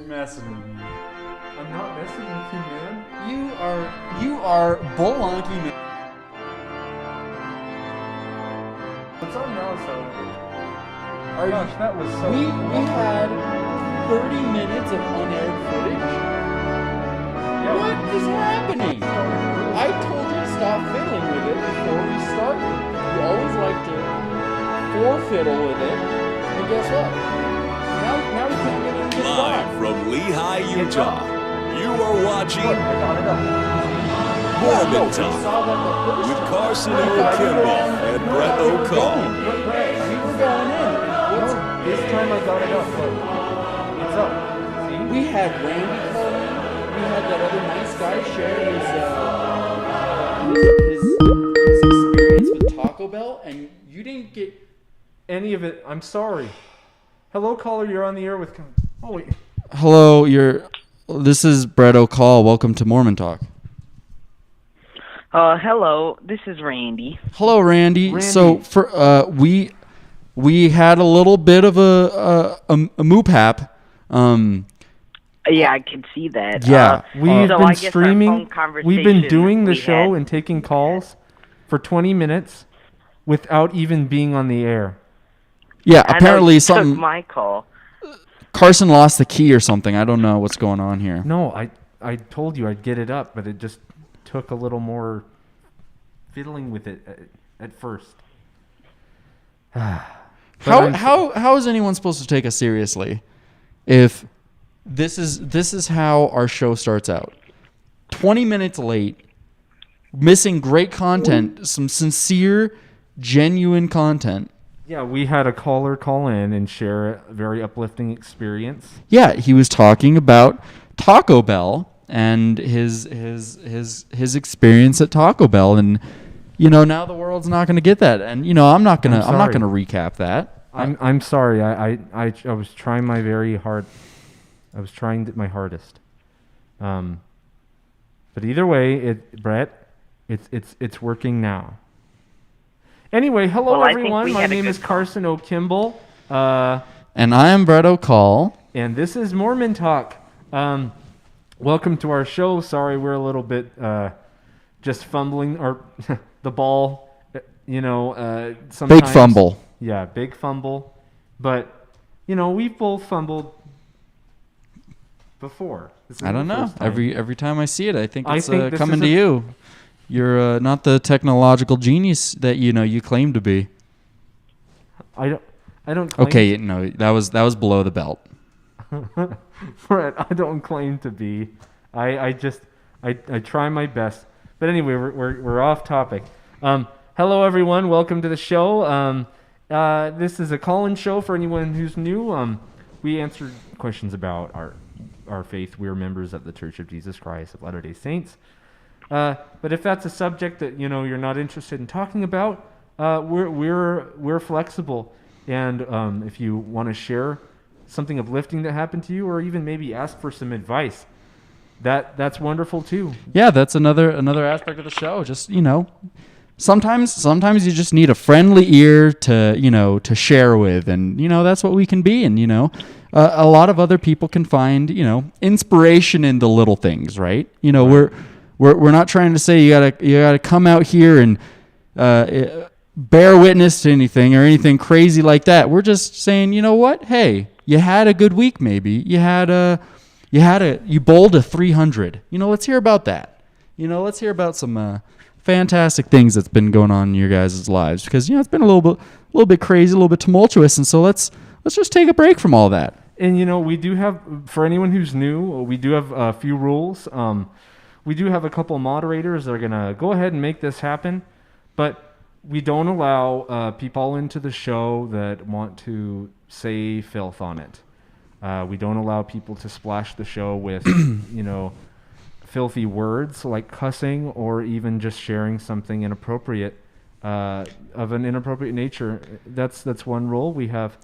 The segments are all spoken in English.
messing with you. I'm not messing with you, man. You are bolonky, man. What's on now, so? Gosh, that was so. We had 30 minutes of unaired footage. Yeah, What is happening? I told you to stop fiddling with it before we started. You always like to fiddle with it, and guess what? Now we can't get into the Live from Lehigh, Utah, you are watching Mormon Talk with Carson O'Kimball and Brett O'Call. We were going in. This time I got it up. Look. It's up. See? We had Randy call in. We had that other nice guy share his experience with Taco Bell, and you didn't get Any of it. I'm sorry. Hello, caller. You're on the air with. Oh wait. Hello, this is Brett O'Call. Welcome to Mormon Talk. Hello, this is Randy. Hello, Randy. So for we had a little bit of a moop-hap. Yeah, I can see that. Yeah. We've so been I guess streaming. Our phone We've been doing the we show had- and taking calls for 20 minutes without even being on the air. Yeah, I know apparently you something. took my call. Carson lost the key or something. I don't know what's going on here. No, I told you I'd get it up, but it just took a little more fiddling with it at first. How is anyone supposed to take us seriously if this is how our show starts out? 20 minutes late, missing great content, some sincere, genuine content. Yeah, we had a caller call in and share a very uplifting experience. Yeah, he was talking about Taco Bell and his experience at Taco Bell, and now the world's not going to get that, and I'm not going to recap that. I'm sorry. I was trying my very hard. I was trying my hardest. But either way, Brett, it's working now. Anyway, hello everyone. My name is Carson O'Kimball. And I am Brett O'Call. And this is Mormon Talk. Welcome to our show. Sorry, we're a little bit just fumbling the ball. Sometimes. Big fumble. Yeah, big fumble. But we've both fumbled before. I don't know. Every time I see it, I think it's this coming is to you. You're not the technological genius that you claim to be. I don't claim Okay, no, that was below the belt. Brett, I don't claim to be. I try my best. But anyway, we're off topic. Hello everyone, welcome to the show. This is a call-in show for anyone who's new. We answer questions about our faith. We are members of the Church of Jesus Christ of Latter-day Saints. But if that's a subject that you're not interested in talking about, we're flexible. And if you want to share something uplifting that happened to you, or even maybe ask for some advice, that's wonderful too. Yeah, that's another aspect of the show. Just sometimes you just need a friendly ear to share with, and that's what we can be. And a lot of other people can find inspiration in the little things, right? We're not trying to say you gotta come out here and bear witness to anything or anything crazy like that. We're just saying, you know what? Hey, you had a good week. Maybe you bowled a 300. Let's hear about that. Let's hear about some fantastic things that's been going on in your guys' lives, because it's been a little bit crazy, a little bit tumultuous, and so let's just take a break from all that. And we do have, for anyone who's new, we do have a few rules. We do have a couple moderators that are going to go ahead and make this happen, but we don't allow people into the show that want to say filth on it. We don't allow people to splash the show with, filthy words like cussing, or even just sharing something inappropriate, of an inappropriate nature. That's one rule. We have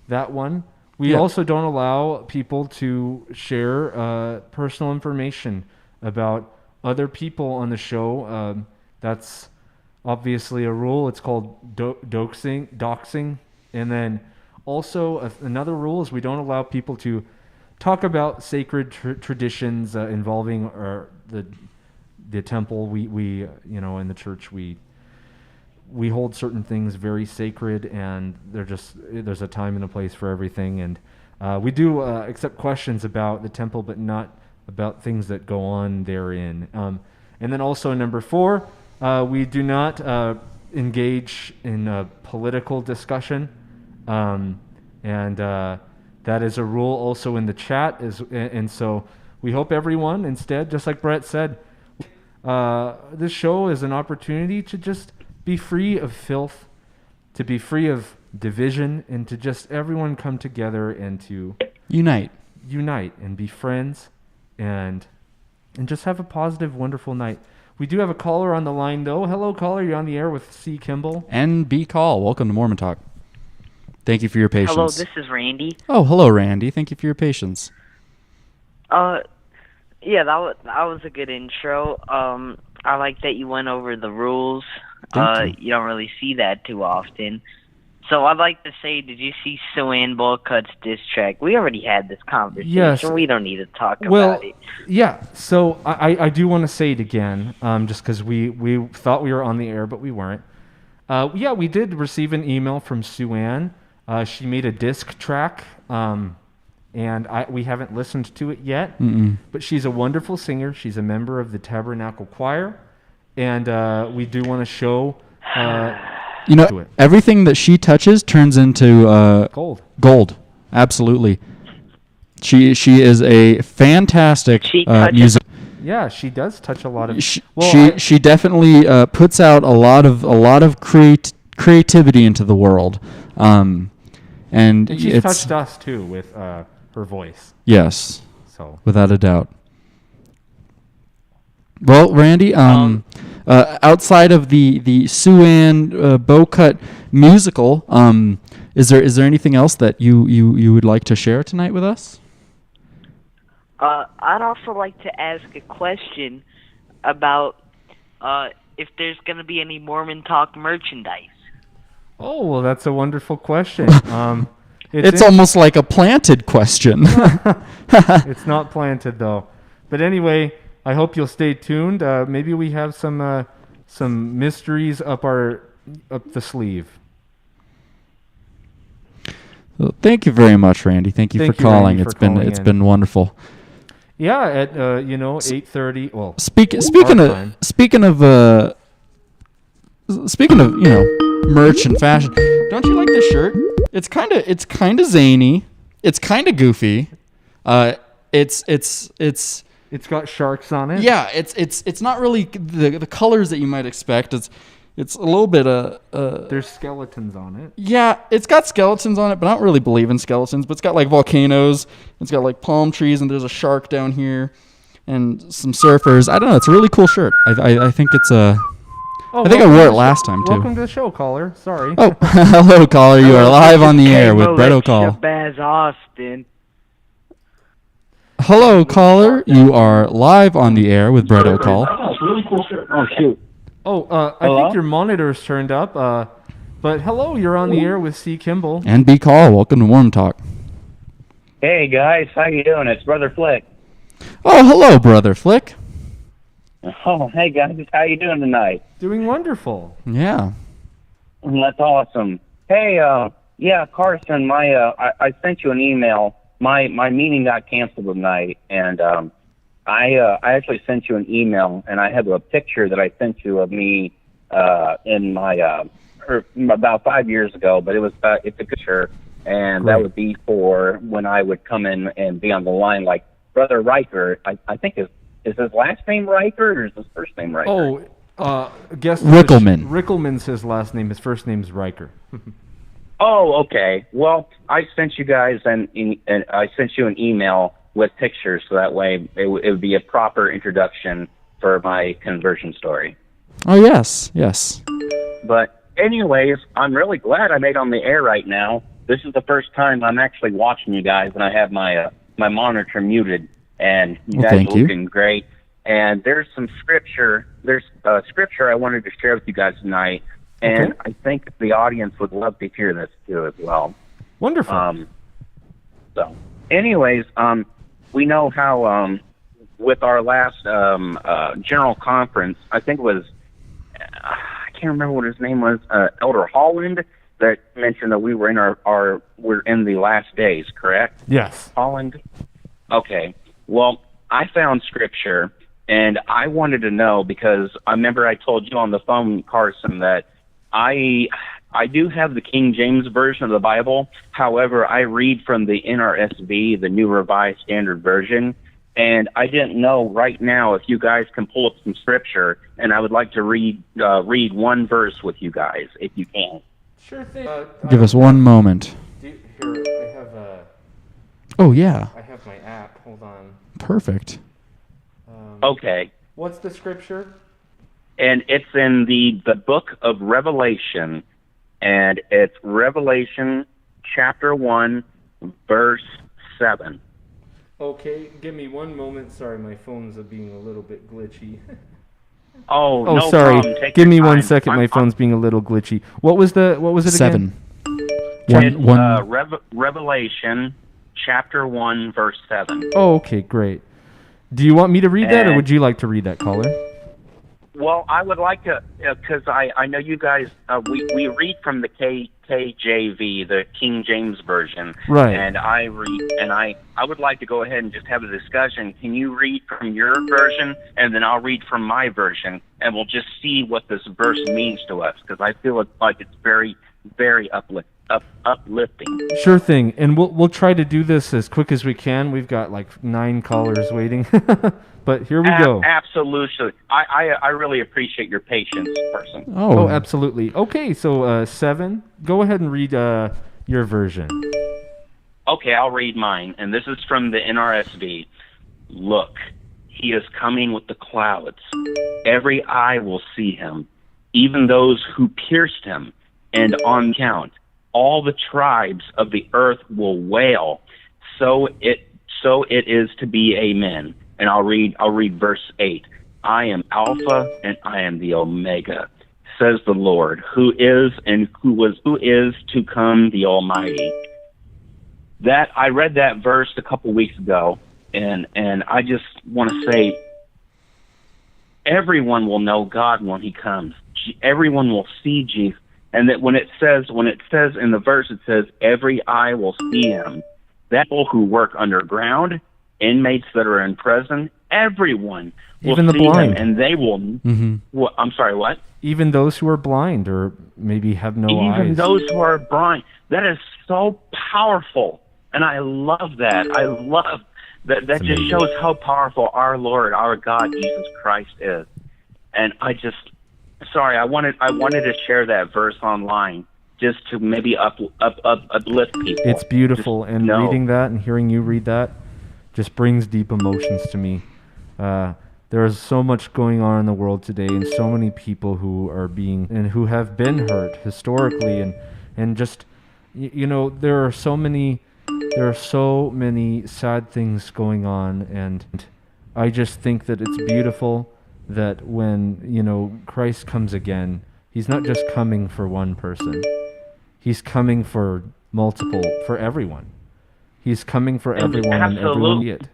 that one. We also don't allow people to share personal information about other people on the show. That's obviously a rule. It's called doxing. And then also another rule is we don't allow people to talk about sacred traditions involving the temple. We in the church we hold certain things very sacred, and there's a time and a place for everything. And we do accept questions about the temple, but not about things that go on therein. And then also number 4, we do not engage in a political discussion, and that is a rule also in the chat. And so we hope everyone, instead, just like Brett said, this show is an opportunity to just be free of filth, to be free of division, and to just everyone come together and to Unite and be friends and just have a positive, wonderful night. We do have a caller on the line, though. Hello, caller. You're on the air with C. Kimball. and B Call. Welcome to Mormon Talk. Thank you for your patience. Hello, this is Randy. Oh, hello, Randy. Thank you for your patience. Yeah, that was a good intro. I like that you went over the rules. Thank you. You don't really see that too often. So I'd like to say, did you see Suan Bullcut's diss track? We already had this conversation. Yes. We don't need to talk about it. Yeah. So I do want to say it again, just because we thought we were on the air, but we weren't. Yeah, we did receive an email from Suan. She made a disc track, and we haven't listened to it yet. But she's a wonderful singer. She's a member of the Tabernacle Choir, and we do want to show. Everything that she touches turns into Gold. Absolutely. She is a fantastic music. Yeah, she does touch a lot of. She definitely puts out a lot of creativity into the world, and she's touched us too with her voice. Yes, so without a doubt. Well, Randy, outside of the Suan Bowcut musical, is there anything else that you would like to share tonight with us? I'd also like to ask a question about if there's going to be any Mormon Talk merchandise. Oh, well, that's a wonderful question. It's almost like a planted question. It's not planted, though. But anyway, I hope you'll stay tuned. Maybe we have some mysteries up the sleeve. Well, thank you very much, Randy. Thank you for calling. It's been wonderful. Yeah, at 8:30. Well, speaking of merch and fashion, don't you like this shirt? It's kind of zany. It's kind of goofy. It's got sharks on it. Yeah, it's not really the colors that you might expect. It's a little bit there's skeletons on it. Yeah, it's got skeletons on it, but I don't really believe in skeletons. But it's got like volcanoes. It's got like palm trees, and there's a shark down here, and some surfers. I don't know. It's a really cool shirt. I think it's a. I think I wore it last time too. Welcome to the show, caller. Sorry. Oh, hello, caller. You are live on the air with Brett O'Call. Baz Austin. Hello, caller. You are live on the air with Brett O'Call. Oh, it's a really cool shirt. Oh, shoot. I think your monitor's turned up. But hello, you're on the air with C. Kimball. And B. Call. Welcome to Warm Talk. Hey, guys. How you doing? It's Brother Flick. Oh, hello, Brother Flick. Oh, hey, guys. How you doing tonight? Doing wonderful. Yeah. That's awesome. Hey, yeah, Carson, I sent you an email. My meeting got canceled tonight, and I actually sent you an email, and I have a picture that I sent you of me in my about 5 years ago. But it's a picture, and Great. That would be for when I would come in and be on the line, like Brother Riker. I think is his last name Riker or is his first name Riker? Guess Rickelman. Rickelman's his last name. His first name's Riker. Oh, okay. Well, I sent you guys and I sent you an email with pictures, so that way it would be a proper introduction for my conversion story. Oh, yes. Yes. But anyways, I'm really glad I made it on the air right now. This is the first time I'm actually watching you guys, and I have my monitor muted, and you guys are looking great. And there's some scripture. There's scripture I wanted to share with you guys tonight. And I think the audience would love to hear this too as well. Wonderful. So anyways, we know how with our last general conference, I think it was I can't remember what his name was, Elder Holland, that mentioned that we were in we're in the last days, correct? Yes. Holland. Okay. Well, I found scripture, and I wanted to know because I remember I told you on the phone, Carson, that I do have the King James Version of the Bible. However, I read from the NRSV, the New Revised Standard Version, and I didn't know right now if you guys can pull up some scripture, and I would like to read one verse with you guys, if you can. Sure thing. Give us one moment. Here, I have Oh, yeah. I have my app. Hold on. Perfect. Okay. What's the scripture? And it's in the book of Revelation, and it's Revelation chapter 1, verse 7. Okay, give me one moment. Sorry, my phone's being a little bit glitchy. Oh, Oh, no sorry. problem. Take Give your me one time. second. My phone's being a little glitchy. What was it 7. again? Revelation chapter 1, verse 7. Oh, okay, great. Do you want me to read that, or would you like to read that, caller? Well, I would like to, because I know you guys, we read from the KJV, the King James Version. Right. And I would like to go ahead and just have a discussion. Can you read from your version, and then I'll read from my version, and we'll just see what this verse means to us, because I feel like it's very, very uplifting. Sure thing, and we'll try to do this as quick as we can. We've got like 9 callers waiting, but here we go. Absolutely, I really appreciate your patience, person. Oh, absolutely. Okay, so 7. Go ahead and read your version. Okay, I'll read mine, and this is from the NRSV. Look, he is coming with the clouds. Every eye will see him, even those who pierced him, and on count, all the tribes of the earth will wail. So it is to be. Amen. And I'll read verse 8. I am Alpha and I am the Omega, says the Lord, who is and who is to come, the Almighty. That I read that verse a couple weeks ago, and I just want to say, everyone will know God when He comes. Everyone will see Jesus. And that when it says in the verse, it says, every eye will see Him. That people who work underground, inmates that are in prison, everyone will Even the see blind. Him, and they will. Well, I'm sorry, what? Even those who are blind or maybe have no eyes. Even those who are blind. That is so powerful, and I love that. I love that. That just shows how powerful our Lord, our God, Jesus Christ is. And I wanted to share that verse online just to maybe uplift people. It's beautiful, and reading that and hearing you read that just brings deep emotions to me. There is so much going on in the world today, and so many people who have been hurt historically, and just there are so many sad things going on, and I just think that it's beautiful that when Christ comes again, He's not just coming for one person. He's coming for everyone. He's coming for everyone, and everyone see it.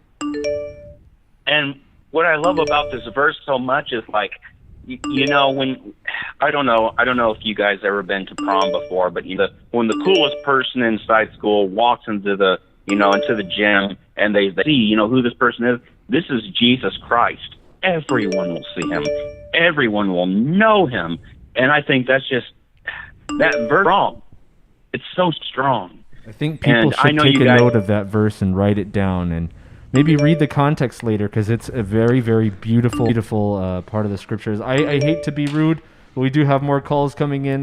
And what I love about this verse so much is when I don't know if you guys ever been to prom before, but when the coolest person inside school walks into the gym and they see who this person is, this is Jesus Christ. Everyone will see Him. Everyone will know Him. And I think that's just that verse wrong. It's so strong. I think people should take a note of that verse and write it down, and maybe read the context later, because it's a very, very beautiful part of the scriptures. I hate to be rude, but we do have more calls coming in,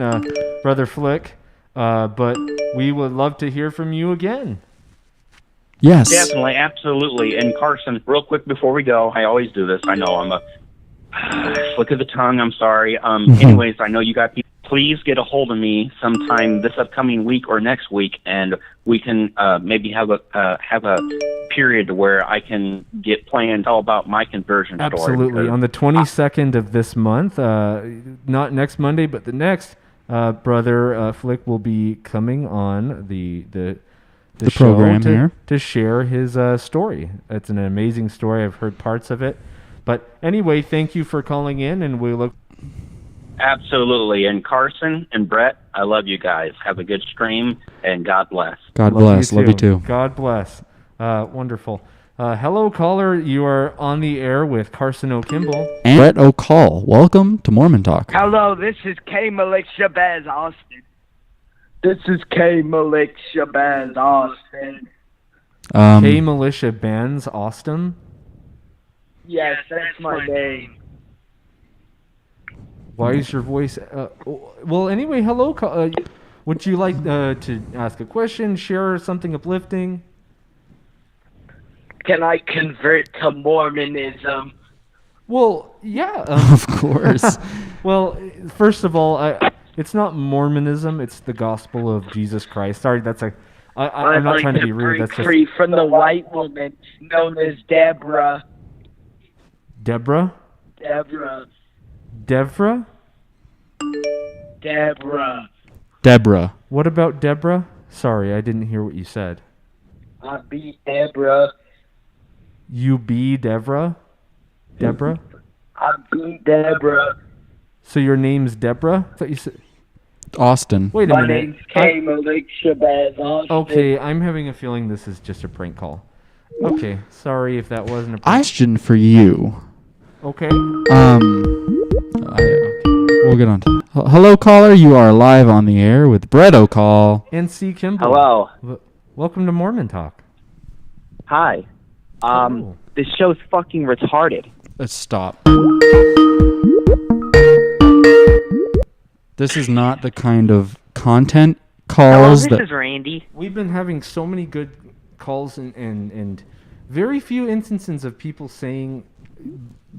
Brother Flick. But we would love to hear from you again. Yes. Definitely, absolutely. And Carson, real quick before we go, I always do this. I know I'm a slick of the tongue. I'm sorry. Anyways, I know you got people. Please get a hold of me sometime this upcoming week or next week, and we can maybe have a period where I can get planned all about my conversion story. Absolutely. On the 22nd of this month, not next Monday, but the next, Brother Flick will be coming on the the program show here to share his story. It's an amazing story. I've heard parts of it. But anyway, thank you for calling in, and we look. Absolutely. And Carson and Brett, I love you guys. Have a good stream, and God bless. God bless. Love you too. God bless. Wonderful. Hello, caller. You are on the air with Carson O'Kimball. And Brett O'Call. Welcome to Mormon Talk. Hello, this is K. Malik Shabazz Austin. This is K. Malik Shabazz Austin. K Militia Bands Austin? Yes, that's my name. Why is your voice... well, anyway, hello. Would you like to ask a question, share something uplifting? Can I convert to Mormonism? Well, yeah. Of course. Well, first of all, it's not Mormonism. It's the gospel of Jesus Christ. Sorry, that's a... I'm not trying to be rude. That's just... free from the white woman known as Deborah. Deborah? Deborah. Devra? Deborah. Deborah. What about Deborah? Sorry, I didn't hear what you said. I beat Deborah. You be Devra? Deborah? I beat Deborah. So your name's Deborah? I thought you said... Austin. Wait a My minute. name's K. Malik Shabazz Austin. Okay, I'm having a feeling this is just a prank call. Okay, sorry if that wasn't a prank. Question for you. Okay. We'll get on to hello, caller. You are live on the air with Brett O'Call. And C. Kimball. Hello. Welcome to Mormon Talk. Hi. Hello. This show's fucking retarded. Let's stop. This is not the kind of content Hello, calls this that... is Randy. We've been having so many good calls and very few instances of people saying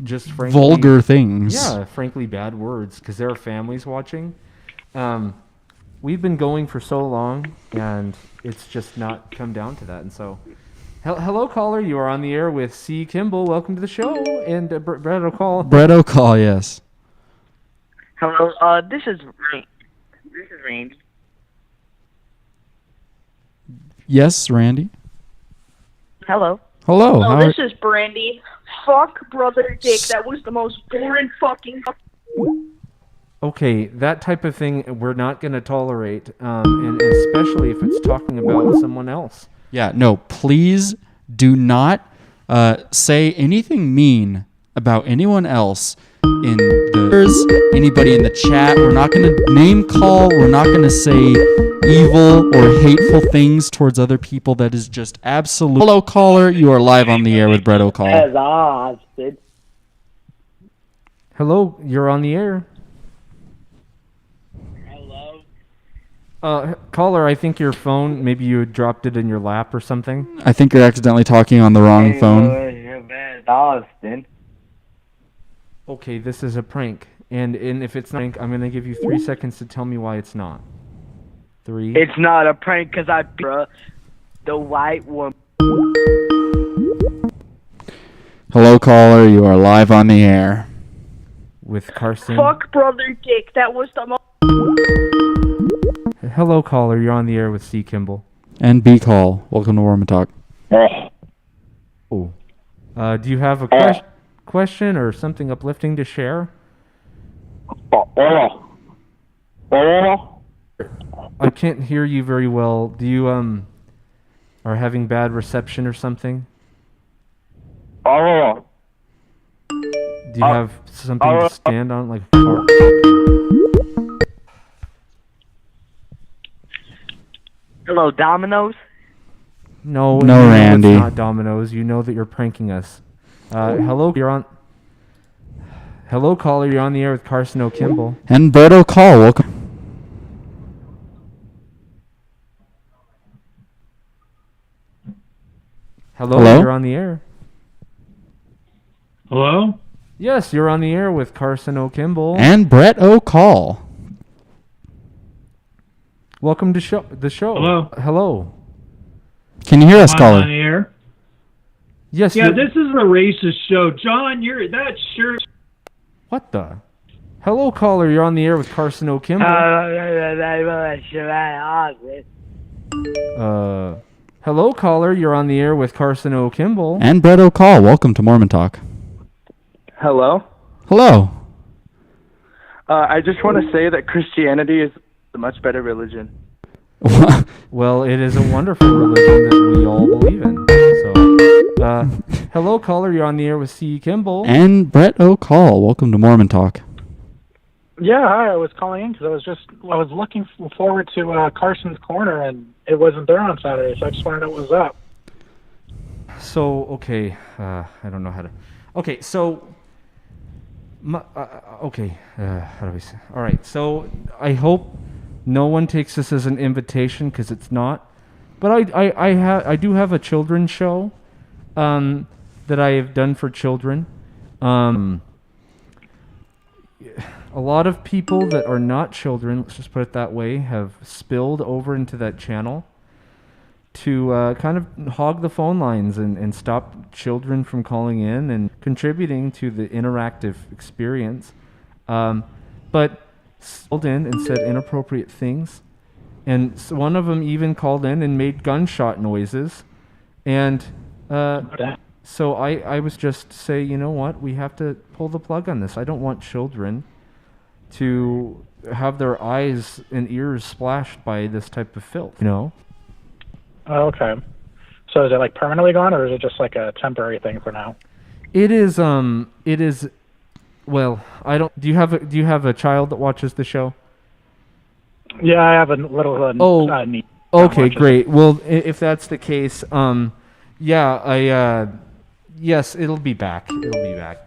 just frankly... vulgar things. Yeah, frankly bad words, because there are families watching. We've been going for so long, and it's just not come down to that. And so, hello, caller. You are on the air with C. Kimball. Welcome to the show. And Brett O'Call. Brett O'Call, yes. Hello, this is Randy. Yes, Randy. Hello. Hello. Oh, how this is Brandy. Fuck Brother Dick. That was the most boring fucking... Okay, that type of thing we're not going to tolerate, and especially if it's talking about someone else. Yeah, no, please do not say anything mean about anyone else in anybody in the chat. We're not going to name call. We're not going to say evil or hateful things towards other people. That is just absolute. Hello, caller. You are live on the air with Brett O'Call. As Austin. Hello, you're on the air. Caller, I think your phone, maybe you dropped it in your lap or something. I think you're accidentally talking on the wrong phone. Austin. Okay, this is a prank. And if it's not a prank, I'm going to give you 3 seconds to tell me why it's not. 3. It's not a prank because I beat the white woman. Hello, caller. You are live on the air. With Carson. Fuck Brother Dick. That was the most... Hello, caller. You're on the air with C. Kimball. And B call. Welcome to Mormon Talk. Oh. Do you have a question or something uplifting to share? I can't hear you very well. Do you are having bad reception or something? Do you have something to stand on, like a car? Hello, Domino's. No, No, you know Randy. It's not Domino's. You know that you're pranking us. Hello, you're on. Hello, caller. You're on the air with Carson O'Kimball. And Brett O'Call. Welcome. Hello, Hello? you're on the air. Hello? Yes, you're on the air with Carson O'Kimball. And Brett O'Call. Welcome to the show. Hello? Hello. Can you hear us, I'm caller? on the air. Yes. Yeah, this is a racist show. John, that shirt. What the? Hello, caller. You're on the air with Carson O'Kimball. Hello, caller. You're on the air with Carson O'Kimball. And Brett O'Call. Welcome to Mormon Talk. Hello. Hello. I just want to say that Christianity is a much better religion. Well, it is a wonderful religion that we all believe in. So, hello, caller. You're on the air with C. Kimball. And Brett O'Call. Welcome to Mormon Talk. Yeah, hi. I was calling in because I was looking forward to Carson's Corner, and it wasn't there on Saturday, so I just wanted to know what was up. So, okay, I don't know how to. Okay, so, how do we say? All right, so I hope no one takes this as an invitation because it's not. But I do have a children's show, that I have done for children. A lot of people that are not children, let's just put it that way, have spilled over into that channel to kind of hog the phone lines and stop children from calling in and contributing to the interactive experience. But called in and said inappropriate things. And one of them even called in and made gunshot noises. And so I was just say, you know what, we have to pull the plug on this. I don't want children to have their eyes and ears splashed by this type of filth, you know? Oh, okay. So is it like permanently gone, or is it just like a temporary thing for now? It is, well, I don't, do you have a child that watches the show? Yeah, I have a little niece. Okay, great. Well, if that's the case, yes, it'll be back.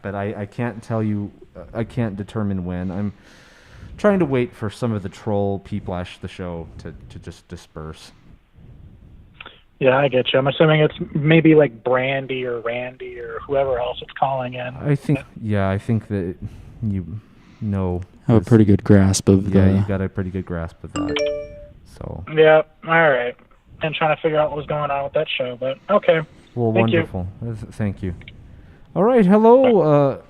But I can't tell you, I can't determine when. I'm trying to wait for some of the troll people slash the show to just disperse. Yeah, I get you. I'm assuming it's maybe like Brandy or Randy or whoever else is calling in. I think that you know. Have a pretty good grasp of Yeah, you got a pretty good grasp of that. So. Yeah, all right. I'm trying to figure out what was going on with that show, but okay. Well, Thank wonderful. Thank you. All right, hello.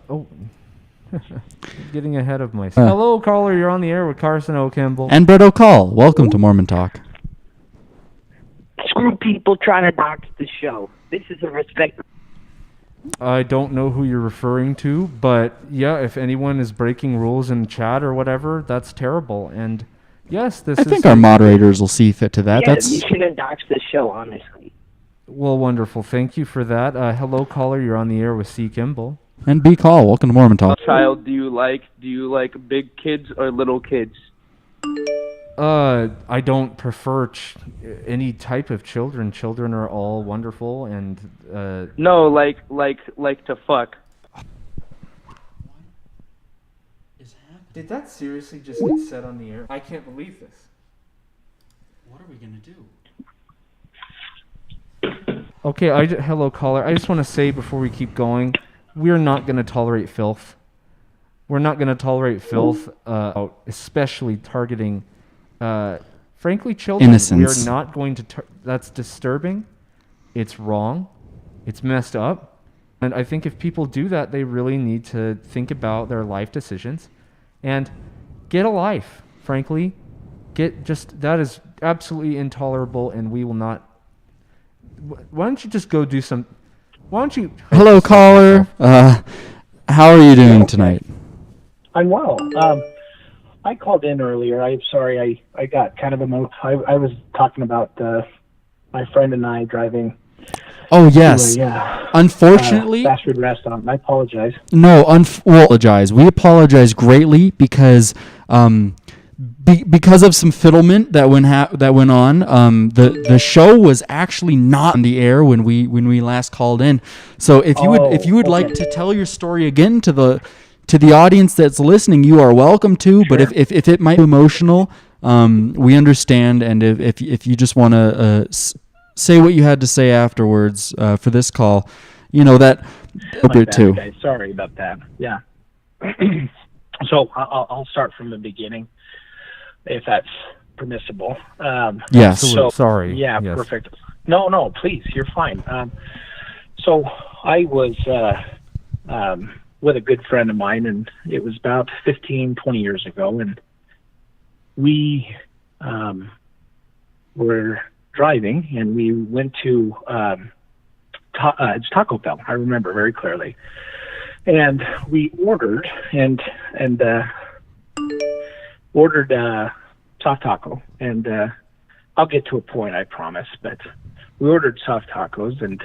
Getting ahead of myself. Hello, caller. You're on the air with Carson O'Kimball. And Brett O'Call. Welcome to Mormon Talk. Screw people trying to dox the show. This is a respect. I don't know who you're referring to, but yeah, if anyone is breaking rules in chat or whatever, that's terrible. And yes, I think our moderators will see fit to that. Yeah, you shouldn't dox the show, honestly. Well, wonderful. Thank you for that. Hello, caller. You're on the air with C. Kimball. And B. Call. Welcome to Mormon Talk. Child, do you like big kids or little kids? I don't prefer any type of children. Children are all wonderful and No, like to fuck. Did that seriously just get said on the air? I can't believe this. What are we gonna do? Okay, hello, caller. I just want to say before we keep going, we're not going to tolerate filth. We're not going to tolerate filth, especially targeting, frankly, children. Innocents. We are not going to. That's disturbing. It's wrong. It's messed up. And I think if people do that, they really need to think about their life decisions and get a life. Frankly, that is absolutely intolerable, and we will not. Why don't you just go do some? Why don't you? Hello, caller. How are you doing tonight? I'm well. I called in earlier. I'm sorry. I got kind of I was talking about my friend and I driving. Oh yes. To Unfortunately, fast food restaurant. I apologize. No, apologize. We apologize greatly because because of some fiddlement that went on. The show was actually not on the air when we last called in. So if you would like to tell your story again to the audience that's listening, you are welcome to. Sure. But if it might be emotional, we understand. And if you just want to say what you had to say afterwards for this call, you know that appropriate too. Okay, sorry about that. Yeah. So I'll start from the beginning, if that's permissible. Yes. So, sorry. Yeah, yes. Perfect. No, please, you're fine. So I was with a good friend of mine, and it was about 15, 20 years ago, and we were driving, and we went to it's Taco Bell. I remember very clearly, and we ordered ordered soft taco, and I'll get to a point, I promise. But we ordered soft tacos, and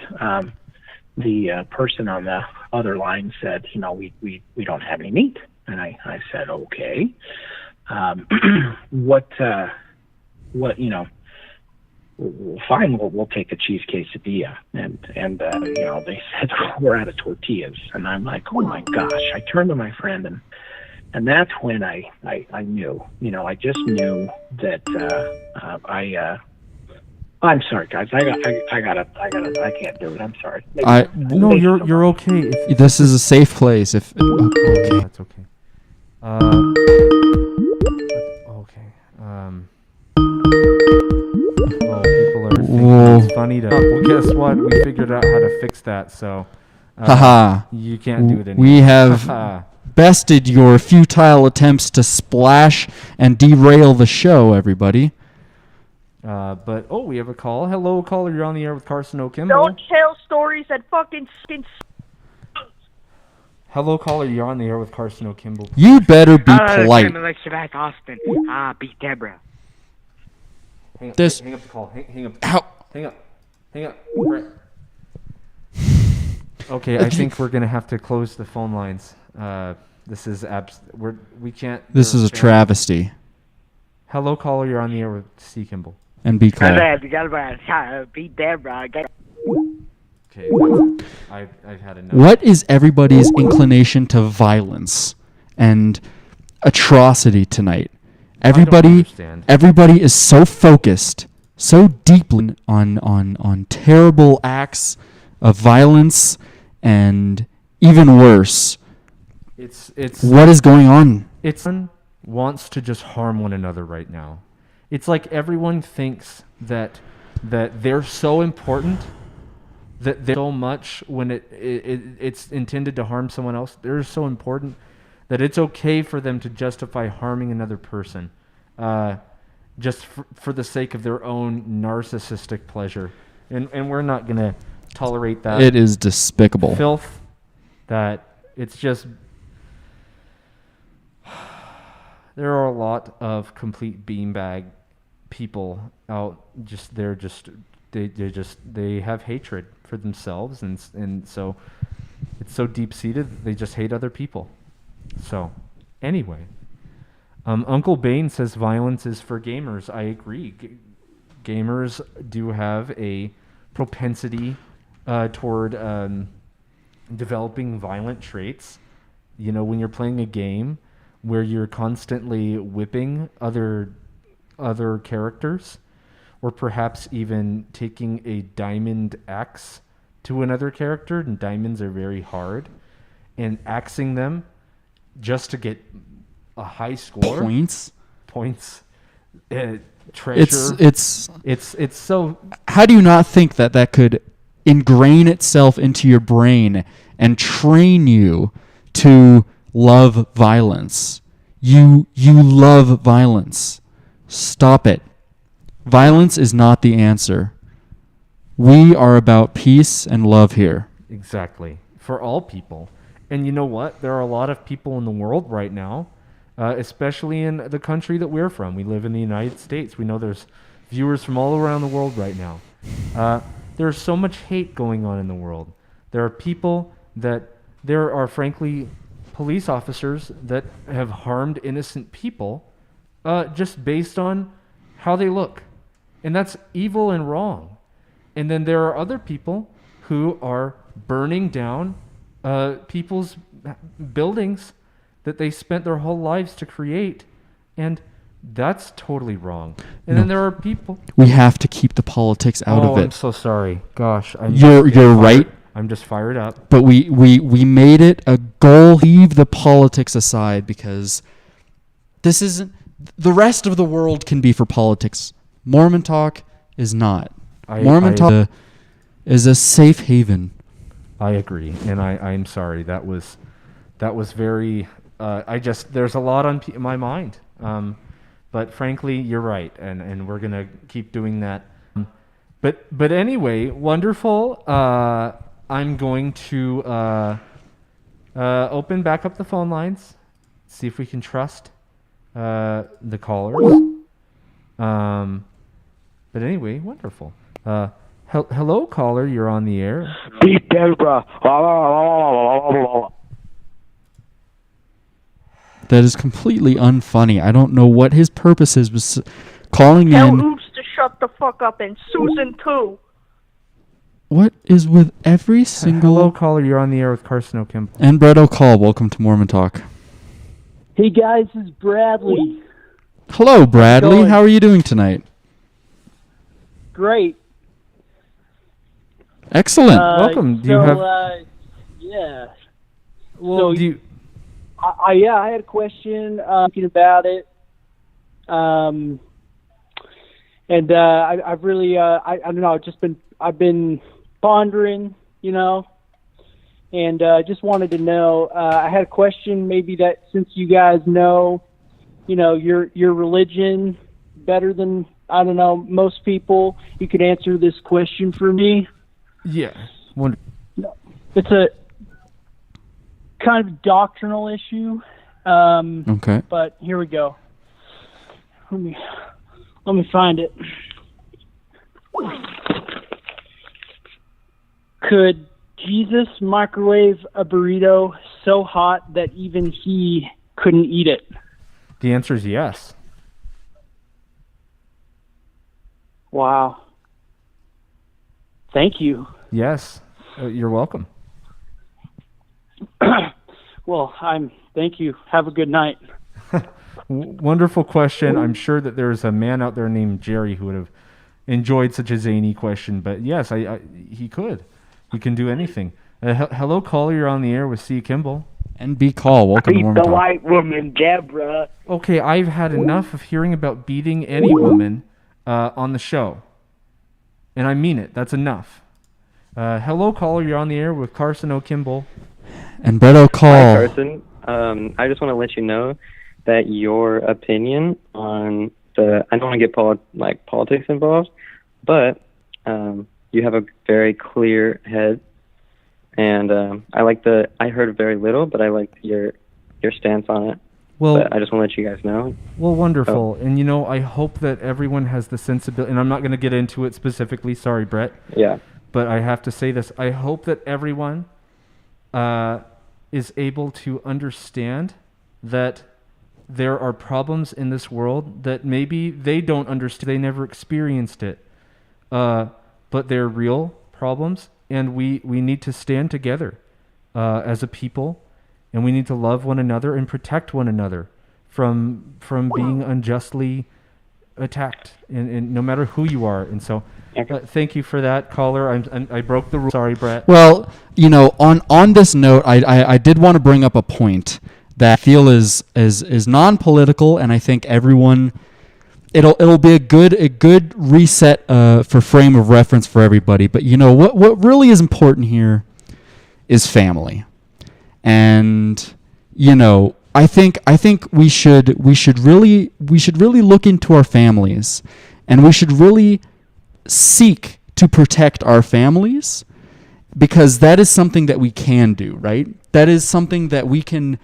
the person on the other line said, we don't have any meat, and I said, okay. What fine, we'll take a cheese quesadilla, and they said we're out of tortillas, and I'm like, oh my gosh! I turned to my friend, and that's when I knew, I just knew that I'm sorry, guys. I can't do it. I'm sorry. No, you're okay. This is a safe place. Okay. That's okay. Okay. People are thinking it's funny to. Well, guess what? We figured out how to fix that. So, haha. You can't do it anymore. We have bested your futile attempts to splash and derail the show, everybody. But we have a call. Hello, caller. You're on the air with Carson O'Kimball. Don't tell stories that fucking skin. Hello, caller. You're on the air with Carson O'Kimball. You better be polite. I'm Alexa back, Austin. Beat Deborah. Hang up the call. Hang up. Ow. Hang up. Okay, I think we're gonna have to close the phone lines. This is we can't. This is a travesty. Hello, caller. You're on the air with C. Kimball. And be quiet. Beat Deborah. Okay, I've had enough. What is everybody's inclination to violence and atrocity tonight? Everybody is so focused, so deeply on terrible acts of violence, and even worse. It's what is going on? Everyone wants to just harm one another right now. It's like everyone thinks that they're so important, that they're so much when it's intended to harm someone else. They're so important that it's okay for them to justify harming another person, just for the sake of their own narcissistic pleasure. And we're not going to tolerate that. It is despicable. Filth. That it's just... There are a lot of complete beanbag people out. They have hatred for themselves, and so it's so deep seated that they just hate other people. So, anyway, Uncle Bane says violence is for gamers. I agree. Gamers do have a propensity toward developing violent traits. When you're playing a game where you're constantly whipping other characters, or perhaps even taking a diamond axe to another character, and diamonds are very hard, and axing them just to get a high score. Points. Treasure. It's so. How do you not think that could ingrain itself into your brain and train you to love violence? You love violence. Stop it. Violence is not the answer. We are about peace and love here. Exactly. For all people. And you know what? There are a lot of people in the world right now, especially in the country that we're from. We live in the United States. We know there's viewers from all around the world right now. There's so much hate going on in the world. There are frankly police officers that have harmed innocent people just based on how they look. And that's evil and wrong. And then there are other people who are burning down people's buildings that they spent their whole lives to create. And that's totally wrong. And then there are people... We have to keep the politics out of it. I'm so sorry. Gosh. You're right. I'm just fired up. But we made it a goal. Leave the politics aside, because this isn't... The rest of the world can be for politics. Mormon Talk is not. Mormon Talk is a safe haven. I agree, and I'm sorry. That was very. There's a lot on my mind. But frankly, you're right, and we're gonna keep doing that. But anyway, wonderful. I'm going to open back up the phone lines, see if we can trust the callers. But anyway, wonderful. Hello, caller. You're on the air. Beat Deborah. That is completely unfunny. I don't know what his purpose is was calling Tell in. Oops to shut the fuck up, and Susan too. What is with every single... Hello, caller. You're on the air with Carson O'Kimball. And Brett O'Call. Welcome to Mormon Talk. Hey guys, this is Bradley. Hello, Bradley. going? How are you doing tonight? Great. Excellent. Welcome. Do you have... yeah. Well, so do you... I had a question. Thinking about it. And I've really I don't know. I've been pondering, and just wanted to know. I had a question. Maybe that since you guys know, your religion better than I don't know most people, you could answer this question for me. Yeah. It's a kind of doctrinal issue. Okay. But here we go. Let me find it. Could Jesus microwave a burrito so hot that even he couldn't eat it? The answer is yes. Wow. Thank you. Yes. You're welcome. Well, thank you. Have a good night. Wonderful question. I'm sure that there's a man out there named Jerry who would have enjoyed such a zany question. But yes, he could. He can do anything. Hello, caller. You're on the air with C. Kimball. And B. Call. Welcome to Beat Mormon the Talk. white woman, Deborah. Okay, I've had enough of hearing about beating any woman on the show. And I mean it. That's enough. Hello, caller. You're on the air with Carson O'Kimball. And Brett O'Call. Hi, Carson. I just want to let you know that your opinion on I don't want to get politics involved, but you have a very clear head, and I heard very little, but I liked your stance on it. Well, but I just want to let you guys know. Well, wonderful. And, I hope that everyone has the sensibility, and I'm not going to get into it specifically. Sorry, Brett. Yeah. But I have to say this. I hope that everyone is able to understand that there are problems in this world that maybe they don't understand. They never experienced it. But they're real problems, and we need to stand together as a people, and we need to love one another and protect one another from being unjustly attacked, and no matter who you are. And so thank you for that, caller. I broke the rule. Sorry, Brett. Well, on this note, I did want to bring up a point that I feel is non-political, and I think everyone it'll be a good reset for frame of reference for everybody. But what really is important here is family, and I think we should really look into our families, and we should really seek to protect our families, because that is something that we can do, right? That is something that we can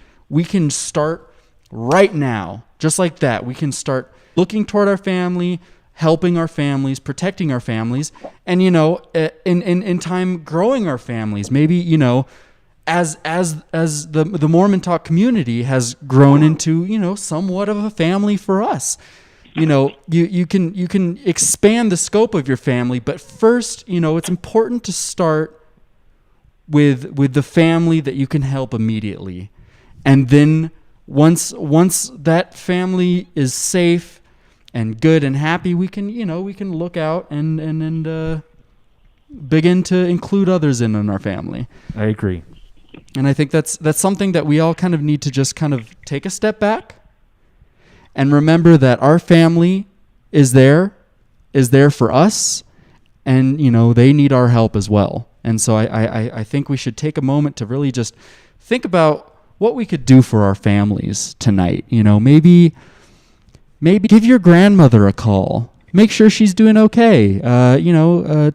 start right now, just like that. We can start looking toward our family, helping our families, protecting our families, and in time growing our families. Maybe as the Mormon Talk community has grown into somewhat of a family for us. You can expand the scope of your family, but first, it's important to start with the family that you can help immediately. And then once that family is safe and good and happy, we can look out and begin to include others in our family. I agree. And I think that's something that we all kind of need to just kind of take a step back and remember that our family is there for us, and they need our help as well. And so I think we should take a moment to really just think about what we could do for our families tonight. Maybe give your grandmother a call. make sure she's doing okay.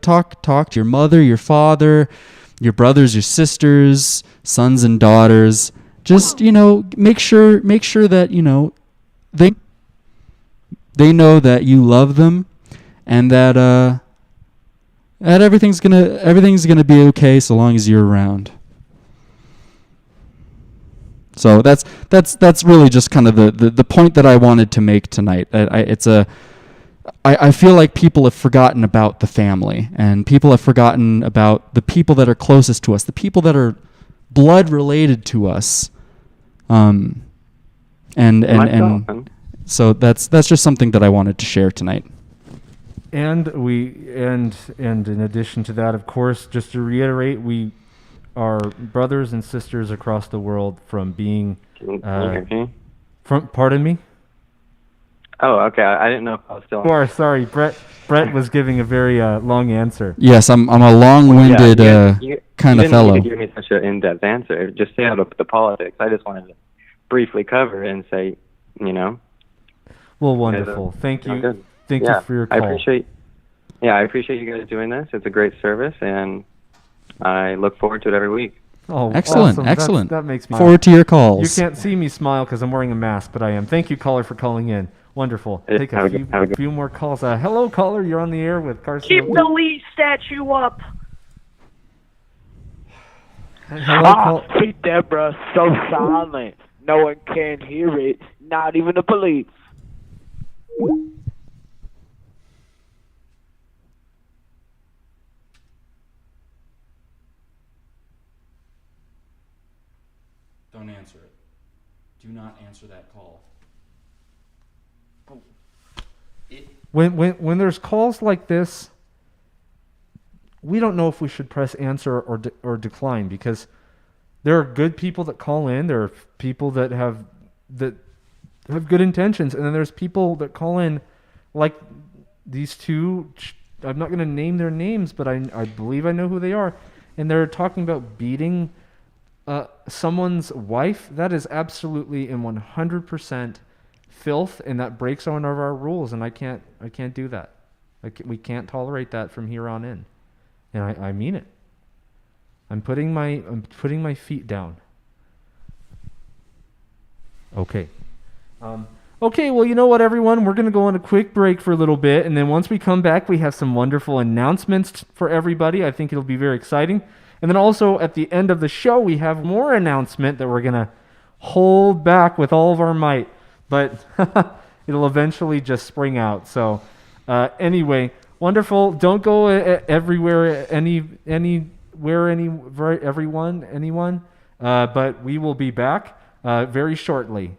Talk to your mother, your father, your brothers, your sisters, sons and daughters. Just, make sure that, they know that you love them, and that everything's gonna be okay so long as you're around. So that's really just kind of the point that I wanted to make tonight. I feel like people have forgotten about the family, and people have forgotten about the people that are closest to us, the people that are blood related to us. And so that's just something that I wanted to share tonight. And in addition to that, of course, just to reiterate, we are brothers and sisters across the world from being. Pardon me? Oh, okay. I didn't know if I was still. Sorry, Brett was giving a very long answer. Yes, I'm a long-winded kind of fellow. You didn't give me such an in-depth answer. Just stay out of the politics. I just wanted to briefly cover it and say, Well, wonderful. Thank you. Good. Thank you for your call. I appreciate you guys doing this. It's a great service, and I look forward to it every week. Oh, excellent, awesome. Excellent. That makes my forward to your calls. You can't see me smile because I'm wearing a mask, but I am. Thank you, caller, for calling in. Wonderful. Take a few more calls. Hello, caller. You're on the air with Carson. Keep the Lee statue up. Hello, see Deborah so silent. No one can hear it. Not even the police. Don't answer it. Do not answer that call. When there's calls like this, we don't know if we should press answer or decline, because there are good people that call in. There are people that have good intentions, and then there's people that call in, like these two. I'm not going to name their names, but I believe I know who they are, and they're talking about beating someone's wife. That is absolutely and 100% filth, and that breaks one of our rules, and I can't do that. We can't tolerate that from here on in, and I mean it. I'm putting my feet down. Okay. Okay, well, you know what, everyone? We're going to go on a quick break for a little bit, and then once we come back, we have some wonderful announcements for everybody. I think it'll be very exciting. And then also at the end of the show, we have more announcement that we're going to hold back with all of our might, but it'll eventually just spring out. So anyway, wonderful. Don't go everywhere, anyone, but we will be back very shortly.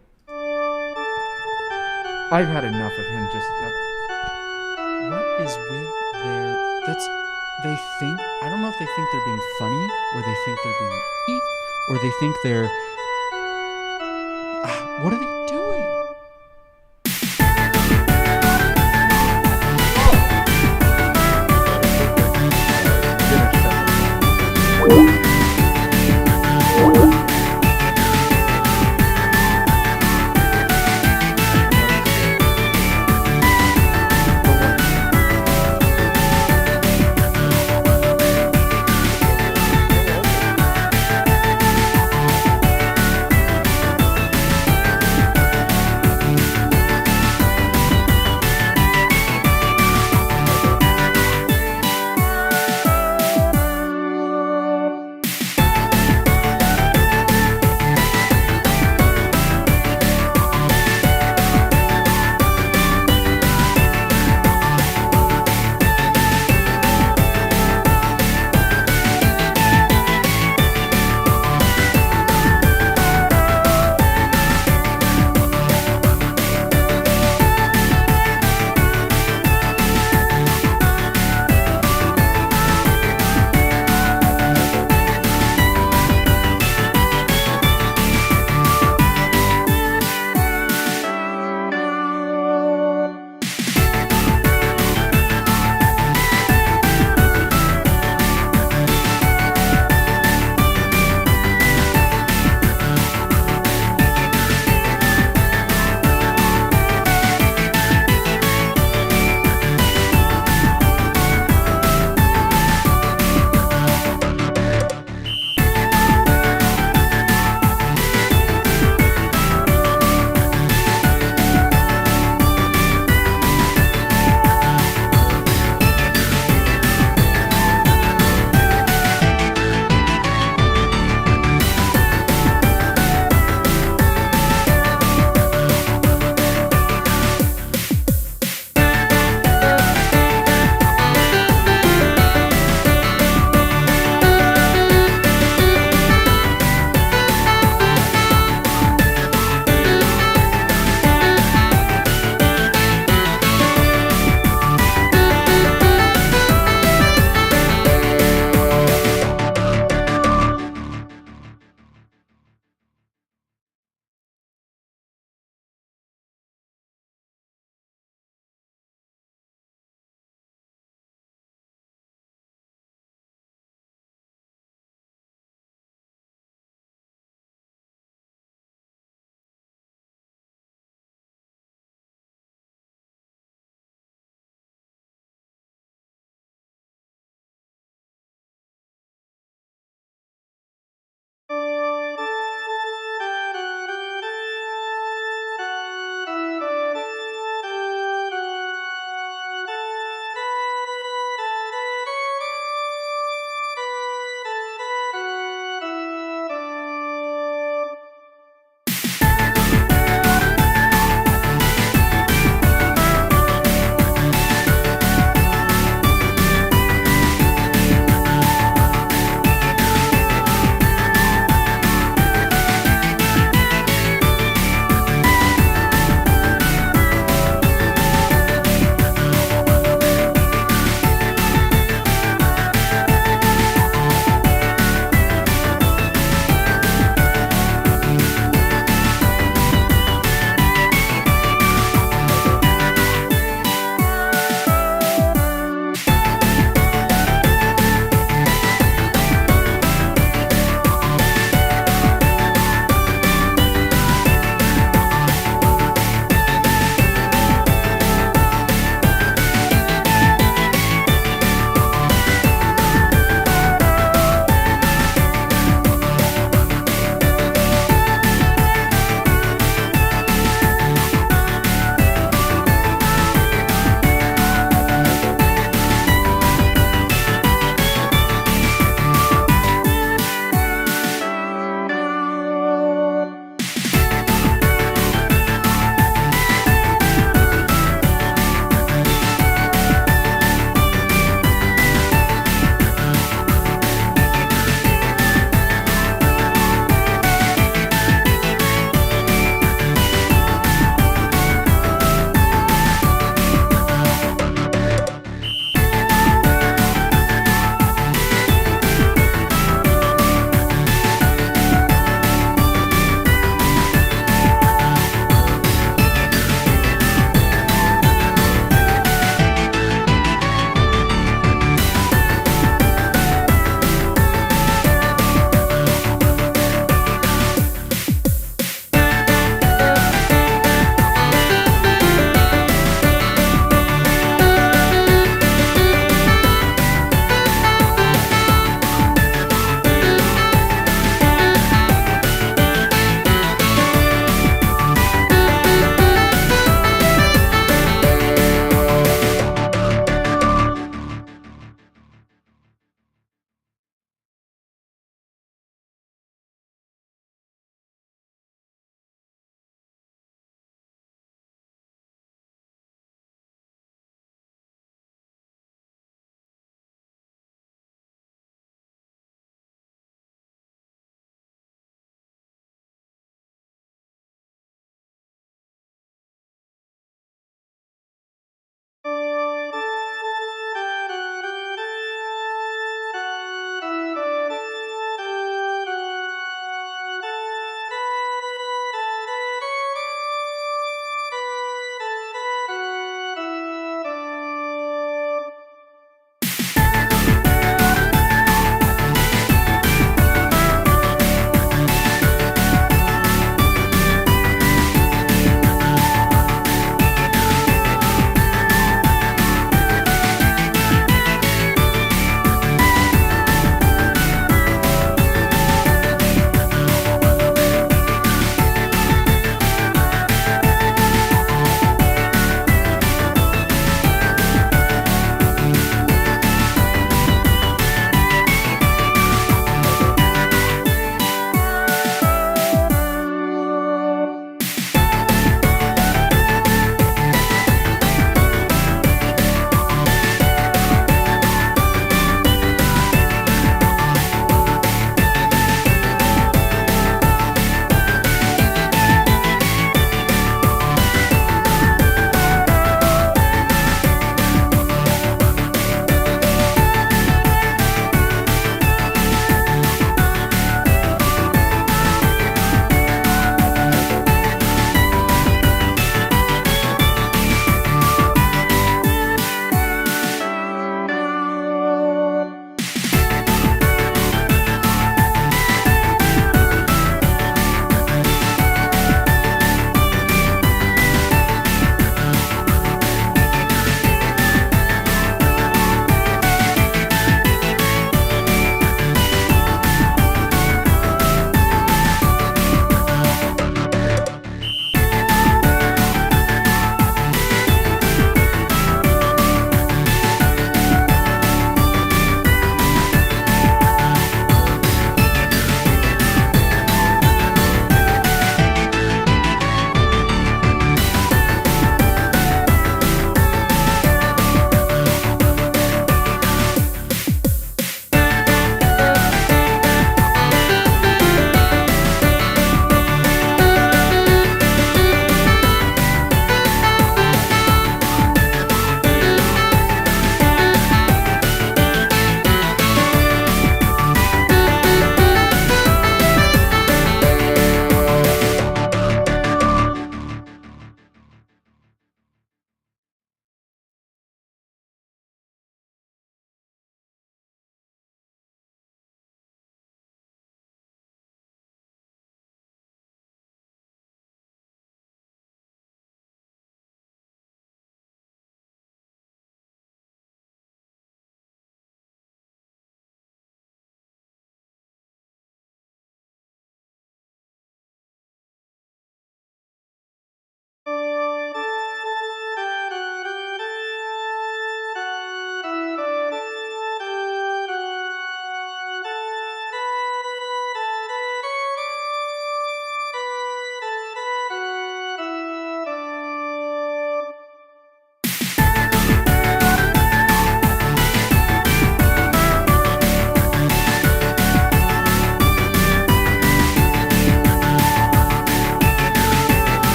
I've had enough of him just... What is with their... They think... I don't know if they think they're being funny, or they think they're being... or they think they're... what are they doing?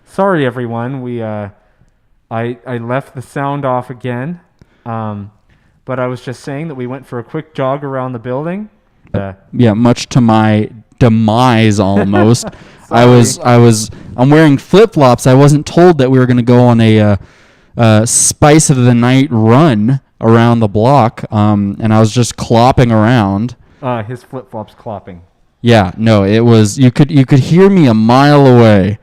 sorry everyone. I left the sound off again. But I was just saying that we went for a quick jog around the building. Yeah, much to my demise almost. I'm wearing flip-flops. I wasn't told that we were going to go on a spice of the night run around the block, and I was just clopping around. His flip-flops clopping. Yeah, no, it was, you could hear me a mile away,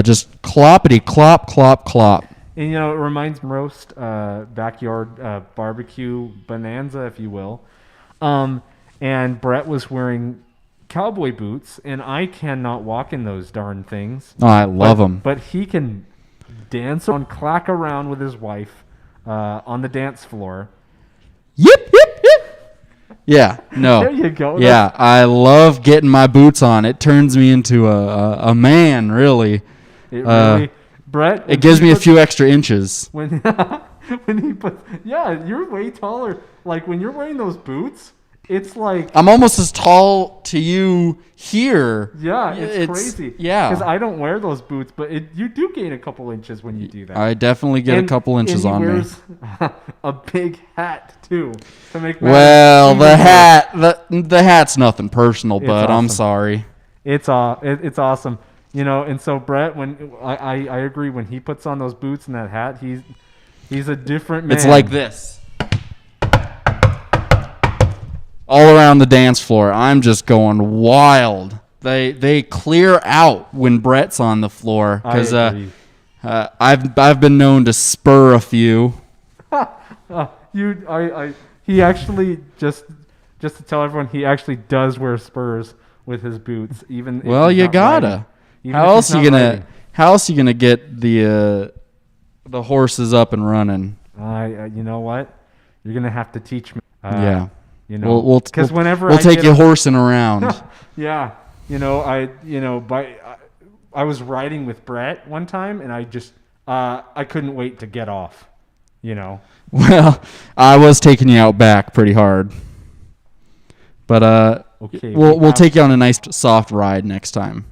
just cloppity clop clop clop. And it reminds me of roast backyard barbecue bonanza, if you will. And Brett was wearing cowboy boots, and I cannot walk in those darn things. Oh, I love them. But he can dance and clack around with his wife on the dance floor. Yip, yip, yip. Yeah, no. There you go. Yeah, I love getting my boots on. It turns me into a man, really. It really... Brett, it gives me a few extra inches. When he puts, you're way taller. Like when you're wearing those boots, it's like I'm almost as tall to you here. Yeah, it's crazy. Yeah, because I don't wear those boots, but you do gain a couple inches when you do that. I definitely get a couple inches on me. And he wears a big hat too to make. Well, the hat's nothing personal, bud. Awesome. I'm sorry. It's awesome. And so Brett, when I agree, when he puts on those boots and that hat, he's a different man. It's like this. All around the dance floor, I'm just going wild. They clear out when Brett's on the floor because I've been known to spur a few. He actually just to tell everyone, he actually does wear spurs with his boots, even. Well, you gotta. How else you gonna get the horses up and running? You know what? You're gonna have to teach me. Yeah. We'll take you horsing around. Yeah. I was riding with Brett one time, and I couldn't wait to get off. Well, I was taking you out back pretty hard, but okay, we'll take you on a nice soft ride next time.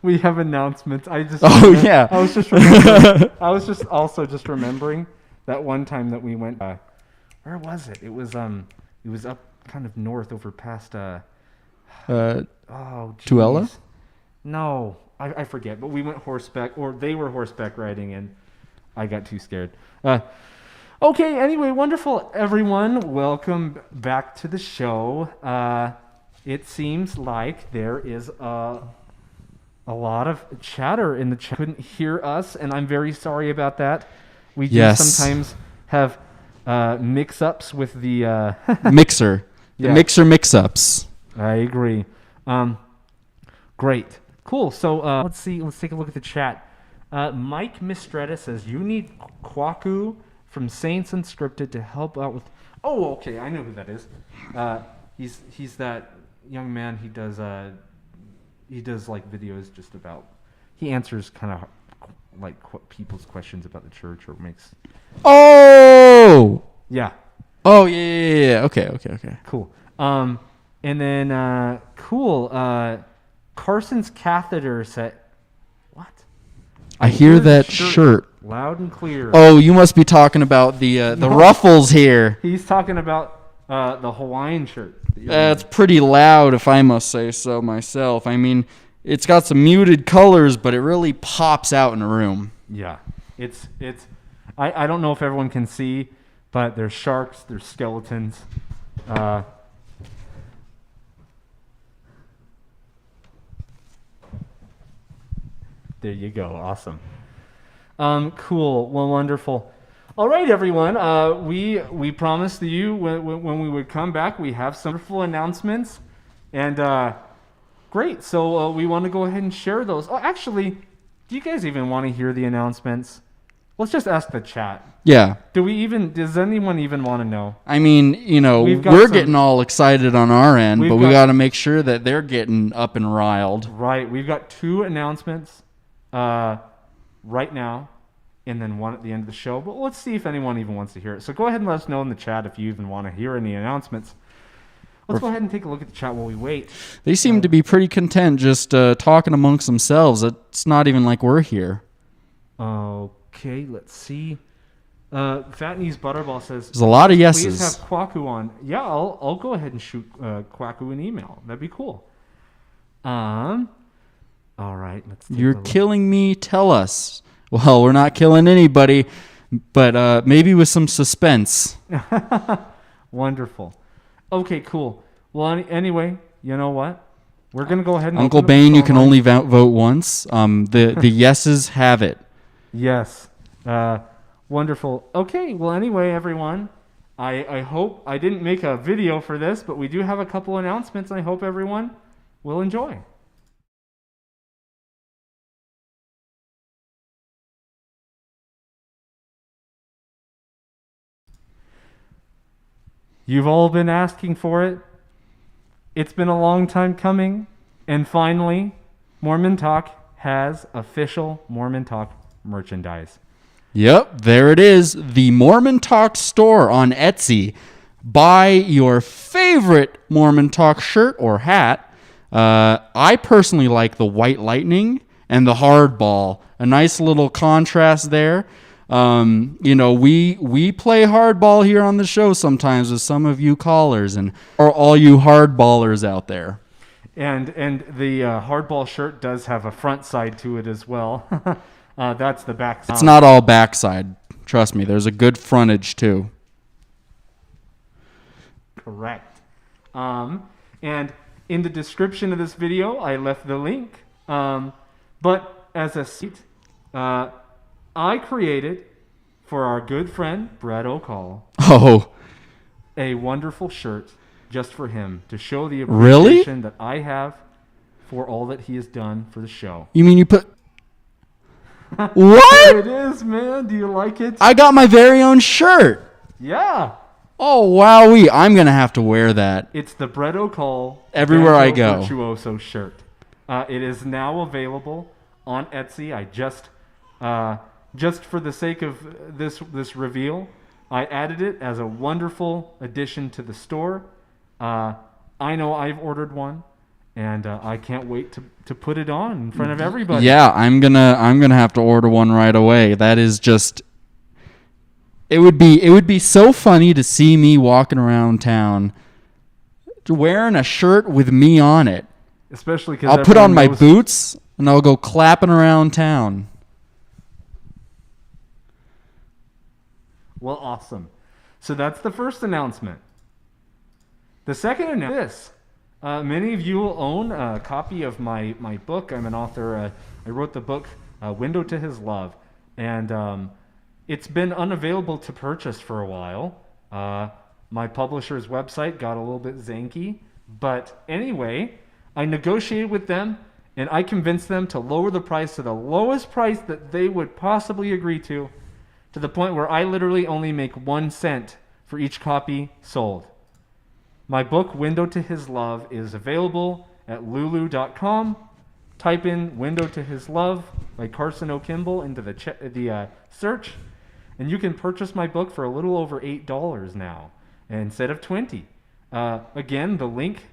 We have announcements. Yeah. I was just remembering. I was just also just remembering that one time that we went. Where was it? It was up kind of north over past. Tuella? No, I forget. But we went horseback, or they were horseback riding, and I got too scared. Okay. Anyway, wonderful, everyone. Welcome back to the show. It seems like there is a lot of chatter in the chat. Couldn't hear us, and I'm very sorry about that. We do sometimes have mix-ups with the mixer. The mixer mix-ups. I agree. Great. Cool. So let's see. Let's take a look at the chat. Mike Mistretta says, you need Kwaku from Saints Unscripted to help out with... Oh, okay. I know who that is. He's that young man. He does like videos just about... He answers kind of like people's questions about the church or makes... Oh! Yeah. Oh, yeah. Okay. Cool. And then, Carson's catheter set... What? I hear that shirt. Loud and clear. Oh, you must be talking about the ruffles here. He's talking about the Hawaiian shirt. It's pretty loud, if I must say so myself. I mean, it's got some muted colors, but it really pops out in a room. Yeah. I don't know if everyone can see, but there's sharks, there's skeletons. There you go. Awesome. Cool. Well, wonderful. All right, everyone. We promised you when we would come back, we have some wonderful announcements. And great. So we want to go ahead and share those. Oh, actually, do you guys even want to hear the announcements? Let's just ask the chat. Yeah. Does anyone even want to know? I mean, we're getting all excited on our end, but we got to make sure that they're getting up and riled. Right. We've got 2 announcements right now, and then one at the end of the show. But let's see if anyone even wants to hear it. So go ahead and let us know in the chat if you even want to hear any announcements. Let's go ahead and take a look at the chat while we wait. They seem to be pretty content just talking amongst themselves. It's not even like we're here. Okay, let's see. Fat Knees Butterball says, there's a lot of please yeses. have Kwaku on. Yeah, I'll go ahead and shoot Kwaku an email. That'd be cool. All right, let's take You're a look. killing me. Tell us. Well, we're not killing anybody, but maybe with some suspense. Wonderful. Okay, cool. Well, anyway, you know what? We're gonna go ahead and Uncle open up the Bane, you phone can lines. only vote once. The yeses have it. Yes. Wonderful. Okay, well, anyway, everyone, I hope I didn't make a video for this, but we do have a couple announcements, and I hope everyone will enjoy. You've all been asking for it. It's been a long time coming, and finally, Mormon Talk has official Mormon Talk merchandise. Yep, there it is. The Mormon Talk store on Etsy. Buy your favorite Mormon Talk shirt or hat. I personally like the White Lightning and the Hardball. A nice little contrast there. We play hardball here on the show sometimes with some of you callers and or all you hardballers out there. And the hardball shirt does have a front side to it as well. That's the back side. It's not all backside. Trust me, there's a good frontage too. Correct. And in the description of this video, I left the link. But as a seat, I created for our good friend Brett O'Call a wonderful shirt just for him to show the appreciation that I have for all that he has done for the show. You mean you put... What? It is, man. Do you like it? I got my very own shirt. Yeah. Oh, wowee. I'm going to have to wear that. It's the Brett O'Call everywhere I go. Virtuoso shirt. It is now available on Etsy. I just for the sake of this reveal, I added it as a wonderful addition to the store. I know I've ordered one, and I can't wait to put it on in front of everybody. Yeah, I'm gonna have to order one right away. That is just... It would be so funny to see me walking around town wearing a shirt with me on it. Especially because I'll put on my boots and I'll go clapping around town. Well, awesome. So that's the first announcement. The second announcement is many of you will own a copy of my book. I'm an author. I wrote the book Window to His Love, and it's been unavailable to purchase for a while. My publisher's website got a little bit zanky, but anyway, I negotiated with them, and I convinced them to lower the price to the lowest price that they would possibly agree to the point where I literally only make 1 cent for each copy sold. My book, Window to His Love, is available at lulu.com. Type in Window to His Love by Carson O'Kimball into the search, and you can purchase my book for a little over $8 now instead of $20. Again, the link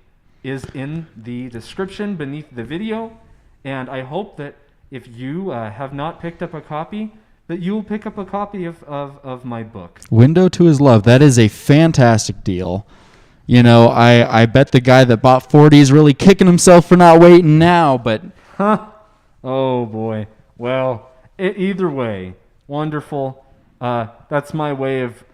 is in the description beneath the video, and I hope that if you have not picked up a copy, that you'll pick up a copy of my book. Window to His Love. That is a fantastic deal. You know, I bet the guy that bought 40 is really kicking himself for not waiting now, but... Oh, boy. Well, either way, wonderful. That's my way of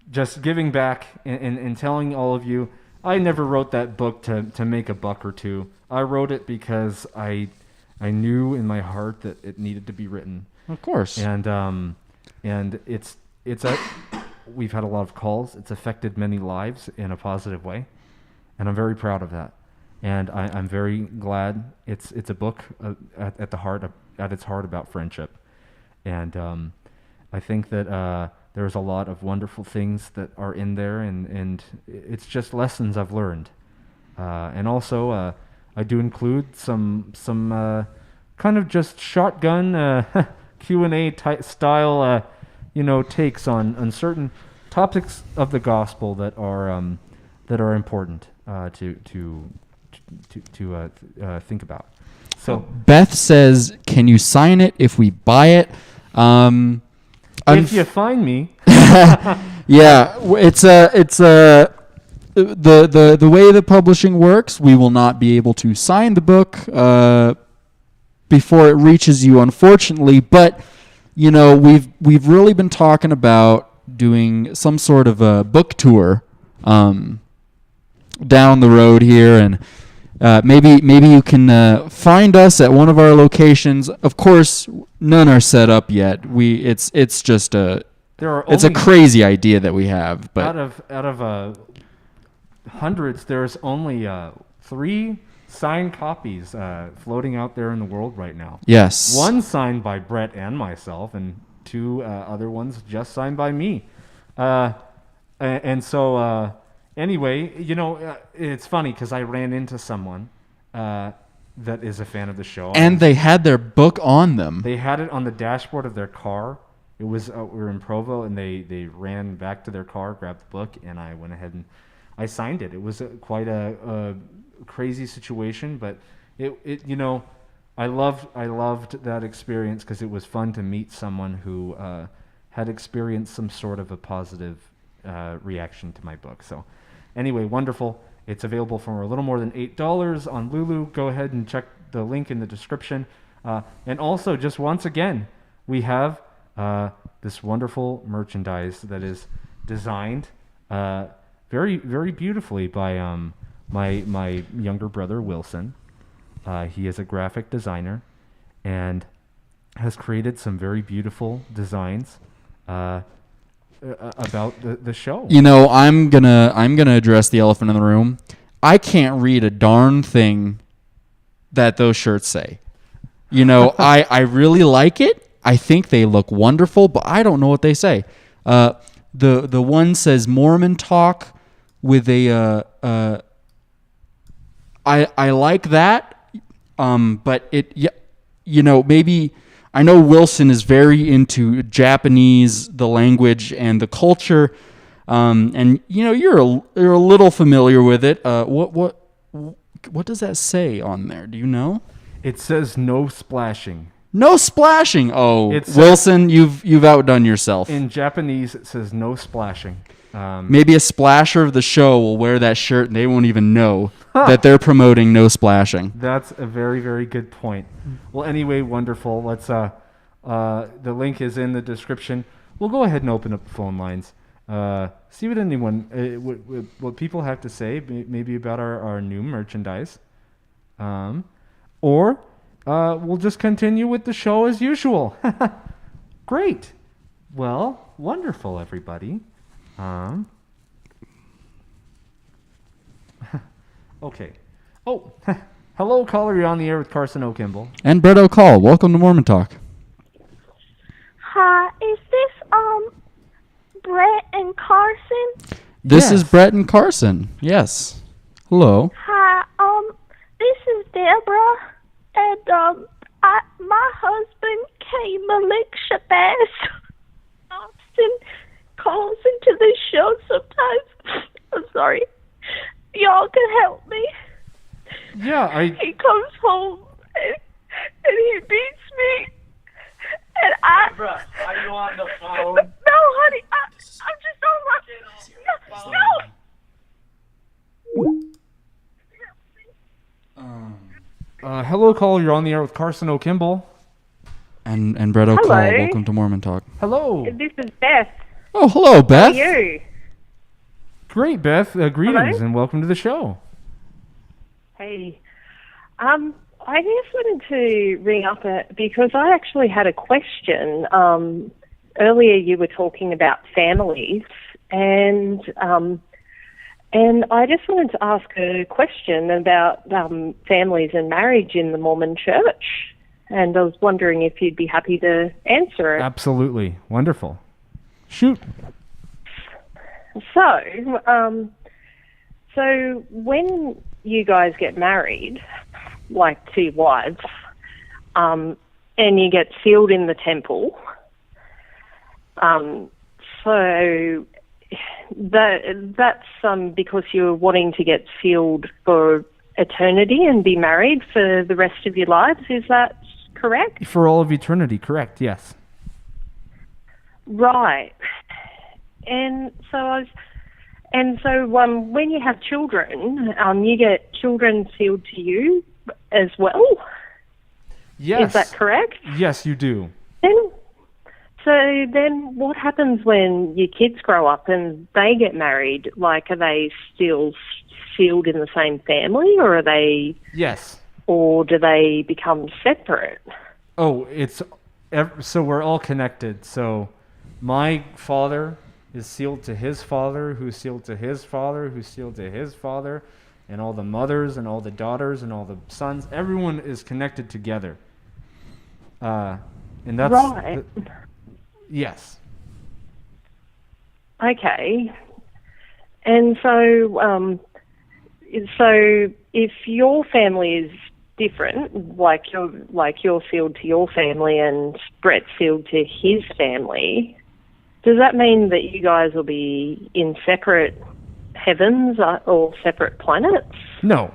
just giving back and telling all of you, I never wrote that book to make a buck or two. I wrote it because I knew in my heart that it needed to be written. Of course. And we've had a lot of calls. It's affected many lives in a positive way, and I'm very proud of that. And I'm very glad it's a book at its heart about friendship. And I think that there's a lot of wonderful things that are in there, and it's just lessons I've learned. And also, I do include some kind of just shotgun Q&A style, takes on certain topics of the gospel that are that are important to think about. So Beth says, "Can you sign it if we buy it?" If you find me, yeah, the way the publishing works. We will not be able to sign the book before it reaches you, unfortunately. But we've really been talking about doing some sort of a book tour down the road here, and maybe you can find us at one of our locations. Of course, none are set up yet. It's just a crazy idea that we have. But out of hundreds, there's only 3 signed copies floating out there in the world right now. Yes. One signed by Brett and myself, and 2 other ones just signed by me. Anyway, it's funny because I ran into someone that is a fan of the show. And they had their book on them. They had it on the dashboard of their car. It was we were in Provo, and they ran back to their car, grabbed the book, and I went ahead and I signed it. It was quite a crazy situation, but I loved that experience because it was fun to meet someone who had experienced some sort of a positive reaction to my book. So anyway, wonderful. It's available for a little more than $8 on Lulu. Go ahead and check the link in the description. And also, just once again, we have this wonderful merchandise that is designed very, very beautifully by my younger brother, Wilson. He is a graphic designer and has created some very beautiful designs about the show. I'm gonna address the elephant in the room. I can't read a darn thing that those shirts say. I really like it. I think they look wonderful, but I don't know what they say. The one says Mormon talk with a I like that, but maybe I know Wilson is very into Japanese, the language and the culture, and you're a little familiar with it. What does that say on there? Do you know? It says no splashing. No splashing. Oh, Wilson, you've outdone yourself. In Japanese, it says no splashing. Maybe a splasher of the show will wear that shirt and they won't even know that they're promoting no splashing. That's a very, very good point. Well, anyway, wonderful. Let's the link is in the description. We'll go ahead and open up the phone lines. See what what people have to say, maybe about our new merchandise. Or we'll just continue with the show as usual. Great. Well, wonderful, everybody. Okay. Oh, hello, caller. You're on the air with Carson O'Kimball. And Brett O'Call. Welcome to Mormon Talk. Hi, is this Brett and Carson? This is Brett and Carson. Yes. Hello. Hi, this is Deborah, and my husband, K. Malik Shabazz Austin, calls into the show sometimes. I'm sorry. Y'all can help me. Yeah, He comes home and he beats me, and Bruh, are you on the phone? No, honey, I'm just on my. No. Hello, caller. You're on the air with Carson O'Kimball. And Brett O'Call. Hello. Welcome to Mormon Talk. Hello. This is Beth. Oh, hello, Beth. How are you? Great, Beth. Greetings Hello? and welcome to the show. Hey, I just wanted to ring up because I actually had a question. Earlier, you were talking about families, and I just wanted to ask a question about families and marriage in the Mormon Church, and I was wondering if you'd be happy to answer it. Absolutely. Wonderful. Shoot. So when you guys get married, like to your wives, and you get sealed in the temple, so that's because you're wanting to get sealed for eternity and be married for the rest of your lives. Is that correct? For all of eternity, correct? Yes. Right. And so when you have children, you get children sealed to you as well. Yes. Is that correct? Yes, you do. Then what happens when your kids grow up and they get married? Like, are they still sealed in the same family, or are they? Yes. Or do they become separate? Oh, so we're all connected. So my father is sealed to his father, who's sealed to his father, who's sealed to his father, and all the mothers and all the daughters and all the sons. Everyone is connected together. And that's right. Yes. Okay. And so if your family is different, like you're sealed to your family and Brett's sealed to his family, does that mean that you guys will be in separate heavens or separate planets? No.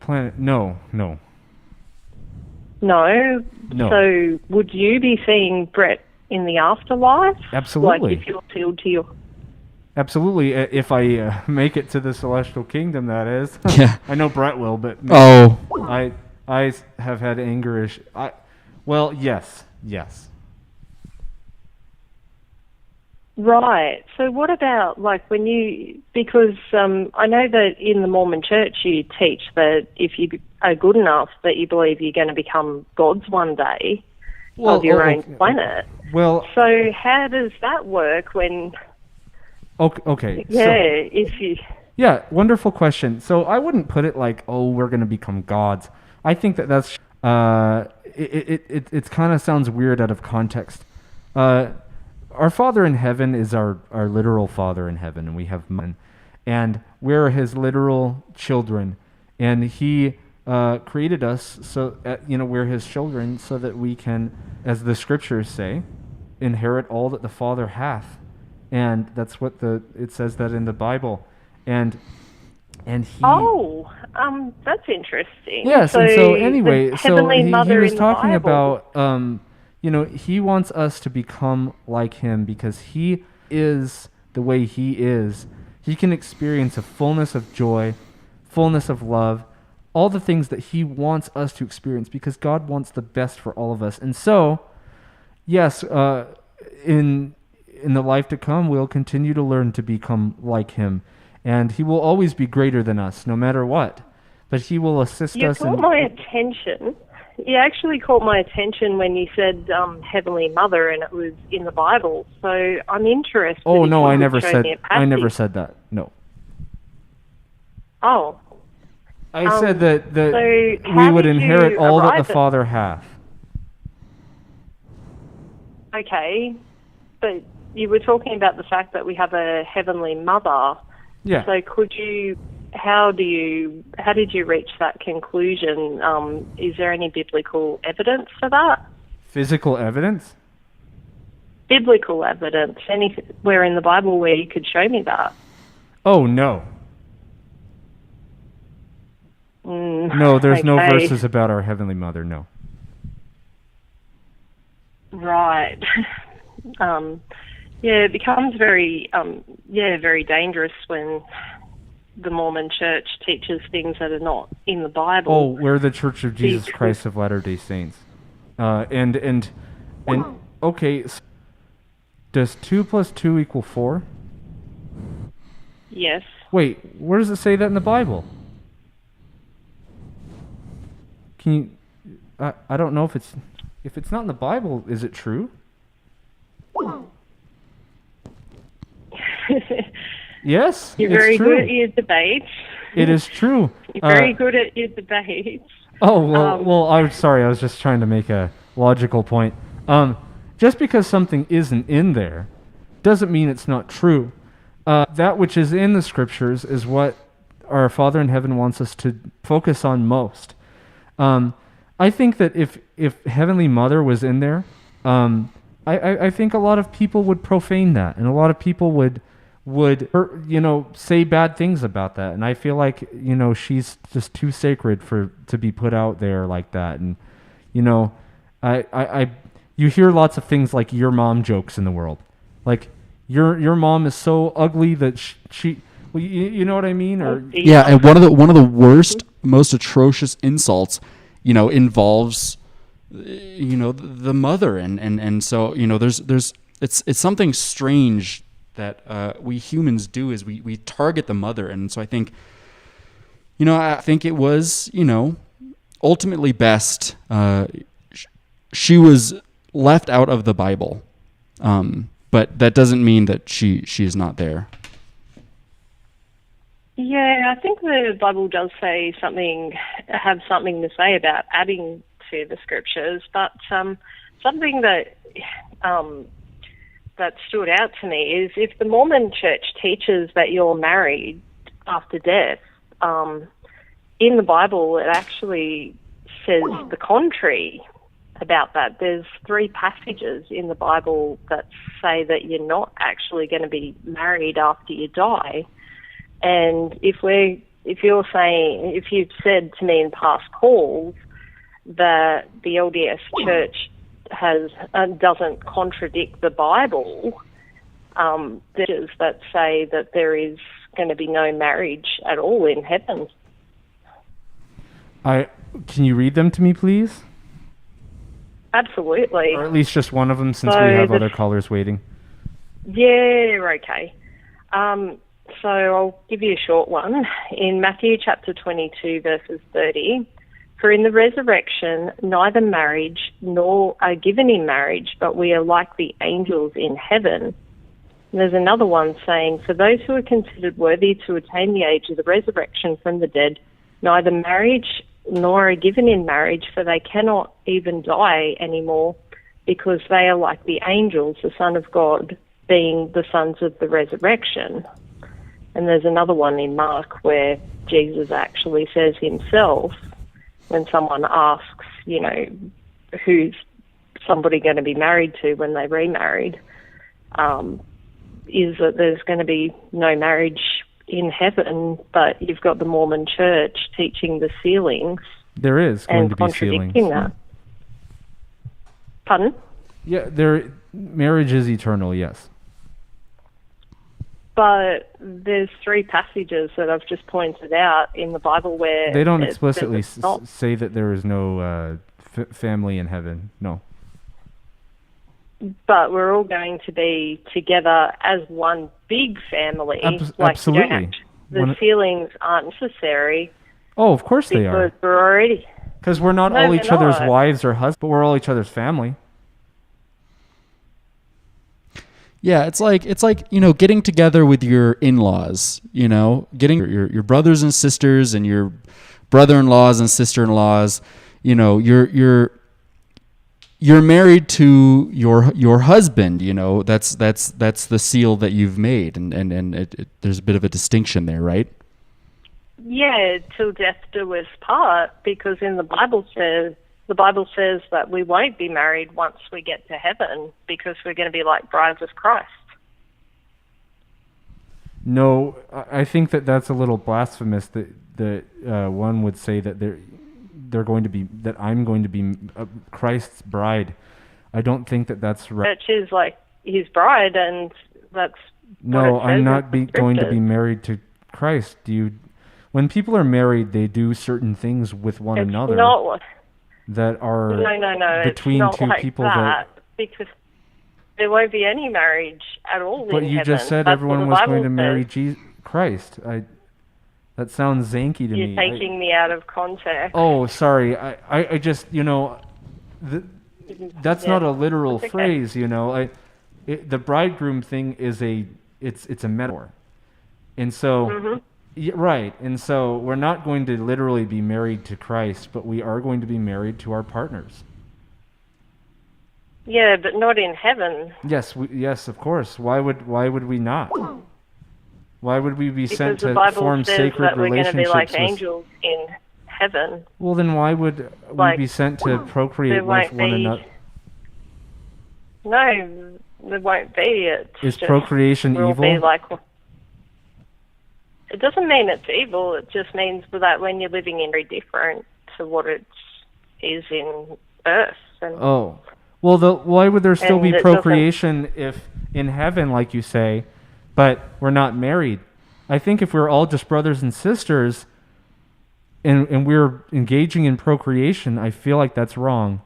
Planet. No. No. No. So would you be seeing Brett in the afterlife? Absolutely. Like if you're sealed to your... Absolutely. If I make it to the celestial kingdom, that is. Yeah. I know Brett will, but Oh. I have had anger well, yes. Right. So what about like when because I know that in the Mormon church you teach that if you are good enough that you believe you're going to become gods one day of your own planet. Well, so how does that work when... Okay. Yeah, so, if you... Yeah, wonderful question. So I wouldn't put it like, oh, we're going to become gods. I think that's... it kind of sounds weird out of context. Our Father in heaven is our literal Father in heaven, and we have men, and we're his literal children, and he created us so we're his children so that we can, as the scriptures say, inherit all that the Father hath, and that's what it says that in the Bible, and he. Oh, that's interesting. Yes, and so anyway, he was talking Bible. about. He wants us to become like him because he is the way he is. He can experience a fullness of joy, fullness of love, all the things that he wants us to experience because God wants the best for all of us. And so, yes, in the life to come, we'll continue to learn to become like him. And he will always be greater than us, no matter what. But he will assist us. You caught my attention. You actually caught my attention when you said Heavenly Mother, and it was in the Bible. So I'm interested. Oh if no, you I could never show said. me a I never passage. said that. No. Oh. I said that so we would how did inherit you all that arrive the at- Father hath. Okay, but you were talking about the fact that we have a Heavenly Mother. Yeah. So how did you reach that conclusion? Is there any biblical evidence for that? Physical evidence? Biblical evidence, anywhere in the Bible where you could show me that? Oh no. No, there's no okay. verses about our Heavenly Mother. No. Right. It becomes very dangerous when the Mormon Church teaches things that are not in the Bible. Oh, we're the Church of Jesus Christ of Latter-day Saints. And okay, so does 2 + 2 = 4? Yes. Wait, where does it say that in the Bible? Can you? I don't know if it's not in the Bible. Is it true? Yes, You're it's very true. good at your debates. It is true. You're very good at your debates. Oh, well, I'm sorry. I was just trying to make a logical point. Just because something isn't in there doesn't mean it's not true. That which is in the scriptures is what our Father in heaven wants us to focus on most. I think that if Heavenly Mother was in there, I think a lot of people would profane that, and a lot of people would would, say bad things about that. And I feel like, she's just too sacred to be put out there like that. And, you hear lots of things like your mom jokes in the world. Like, your mom is so ugly that she well, you know what I mean? Or yeah, and one of the worst, most atrocious insults, involves, the mother, and so there's it's something strange that we humans do is we target the mother, and so I think it was ultimately best she was left out of the Bible, but that doesn't mean that she is not there. Yeah, I think the Bible does have something to say about adding to the scriptures, but something that stood out to me is if the Mormon church teaches that you're married after death, in the Bible it actually says the contrary about that. There's 3 passages in the Bible that say that you're not actually going to be married after you die. And if you've said to me in past calls that the LDS Church doesn't contradict the Bible, there's that say that there is going to be no marriage at all in heaven. Can you read them to me, please? Absolutely. Or at least just one of them, since we have other callers waiting. Yeah, okay. So I'll give you a short one. In Matthew chapter 22, verses 30, for in the resurrection neither marriage nor are given in marriage, but we are like the angels in heaven. And there's another one saying, for those who are considered worthy to attain the age of the resurrection from the dead, neither marriage nor are given in marriage, for they cannot even die anymore, because they are like the angels, the Son of God, being the sons of the resurrection. And there's another one in Mark where Jesus actually says himself, when someone asks, who's somebody going to be married to when they remarried, is that there's going to be no marriage in heaven, but you've got the Mormon church teaching the sealings. There is going and to be contradicting sealings. That. Pardon? Yeah, marriage is eternal, yes. But there's 3 passages that I've just pointed out in the Bible where they don't explicitly say that there is no family in heaven. No. But we're all going to be together as one big family. Absolutely. The sealings aren't necessary. Oh, of course they are. Because we're already. Because we're not all each other's wives or husbands, but we're all each other's family. Yeah, it's like getting together with your in-laws, getting your brothers and sisters and your brother-in-laws and sister-in-laws, you're married to your husband, that's the seal that you've made, and there's a bit of a distinction there, right? Yeah, till death do us part, because in the Bible says that we won't be married once we get to heaven, because we're going to be like brides of Christ. No, I think that's a little blasphemous. That one would say that they're going to be, that I'm going to be Christ's bride. I don't think that's right. Church is like his bride, and that's no. I'm not going to be married to Christ. When people are married, they do certain things with one another. That are between it's not 2 like people because there won't be any marriage at all. But in you heaven. just said That's everyone was going to marry Christ. That sounds zanky to me. You're taking me out of context. Oh, sorry. I just that's not a literal phrase. The bridegroom thing is it's a metaphor, and so. Mm-hmm. Yeah, right, and so we're not going to literally be married to Christ, but we are going to be married to our partners. Yeah, but not in heaven. Yes, yes, of course. Why would we not? Why would we be sent to form sacred relationships? Because the Bible says that we're going to be like angels in heaven. Well, then why would we be sent to procreate with one another? No, there won't be. Is procreation evil? Be like, It doesn't mean it's evil. It just means that when you're living in very different to what it is in Earth. And Oh, well, why would there still And be it procreation if in heaven, like you say, but we're not married? I think if we're all just brothers and sisters and we're engaging in procreation, I feel like that's wrong.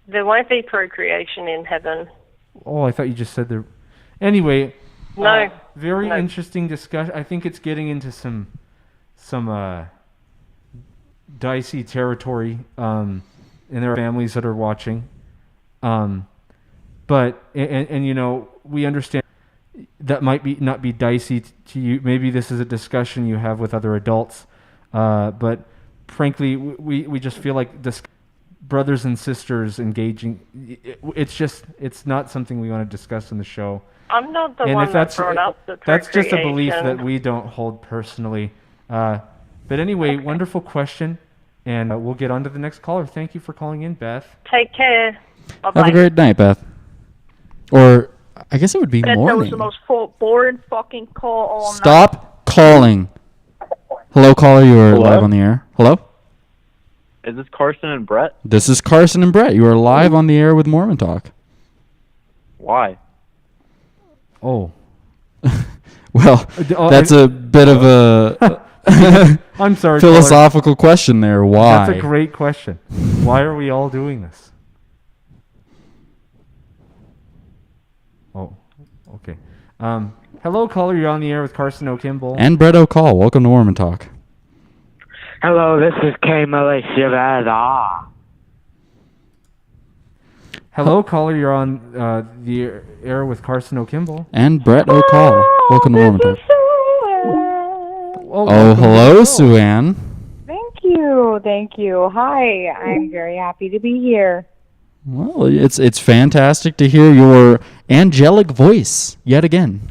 there won't be procreation in heaven. Oh, I thought you just said there. Anyway, No. very No. interesting discussion. I think it's getting into some dicey territory in their families that are watching. But you know, we understand that might not be dicey to you. Maybe this is a discussion you have with other adults. But frankly, we just feel like this brothers and sisters engaging. It's not something we want to discuss in the show. I'm not the And one if that brought up the that's just a belief procreation. that we don't hold personally. But anyway, wonderful question, and we'll get on to the next caller. Thank you for calling in, Beth. Take care. Bye-bye. Have a great night, Beth. Or I guess it would be That was morning. the most boring fucking call all night. Stop calling. Hello, caller. You are Hello? live on the air. Hello? Is this Carson and Brett? This is Carson and Brett. You are live on the air with Mormon Talk. Why? Oh. Well, that's a bit of a I'm sorry, philosophical question there. Why? That's a great question. Why are we all doing this? Oh, okay. Hello, caller. You're on the air with Carson O'Kimball. And Brett O'Call. Welcome to Mormon Talk. Hello, this is K. Malaysia. Hello, caller. You're on the air with Carson O'Kimball. And Brett O'Call. Welcome to Mormon Talk. Oh, Oh, hello, Sue Ann. Thank you. Hi, I'm very happy to be here. Well, it's fantastic to hear your angelic voice yet again.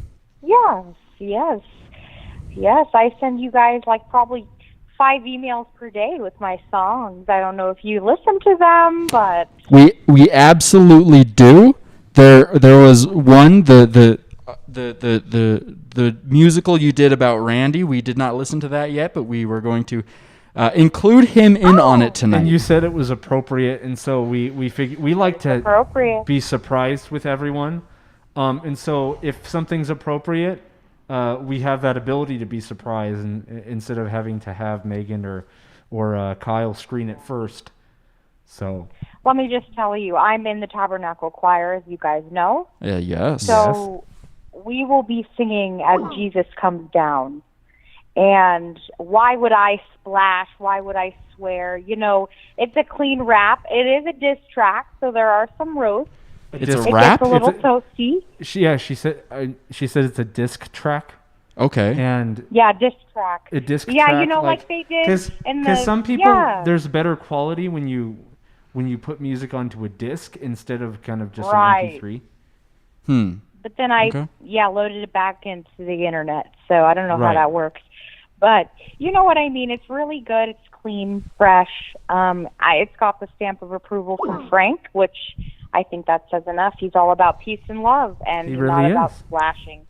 Yes. I send you guys like probably 5 emails per day with my songs. I don't know if you listen to them, but We absolutely do. There was one the musical you did about Randy. We did not listen to that yet, but we were going to include him in on it tonight. And you said it was appropriate, and so we like to appropriate. be surprised with everyone. And so if something's appropriate, we have that ability to be surprised, and instead of having to have Megan or Kyle screen it first. So let me just tell you, I'm in the Tabernacle Choir, as you guys know. Yes. So we will be singing as Jesus comes down. And why would I splash? Why would I swear? You know, it's a clean rap. It is a diss track, so there are some roasts. It's a it rap? gets a little It's toasty. She said it's a disc track. Okay. And Yeah, disc track. a disc Yeah, track, you know, like they did in the... Because some people, yeah. there's better quality when you put music onto a disc instead of kind of just Right. an MP3. But then I, Okay. loaded it back into the internet, so I don't know how Right. that works. But you know what I mean. It's really good. It's clean, fresh. It's got the stamp of approval from Frank, which I think that says enough. He's all about peace and love, and He not really about is. splashing.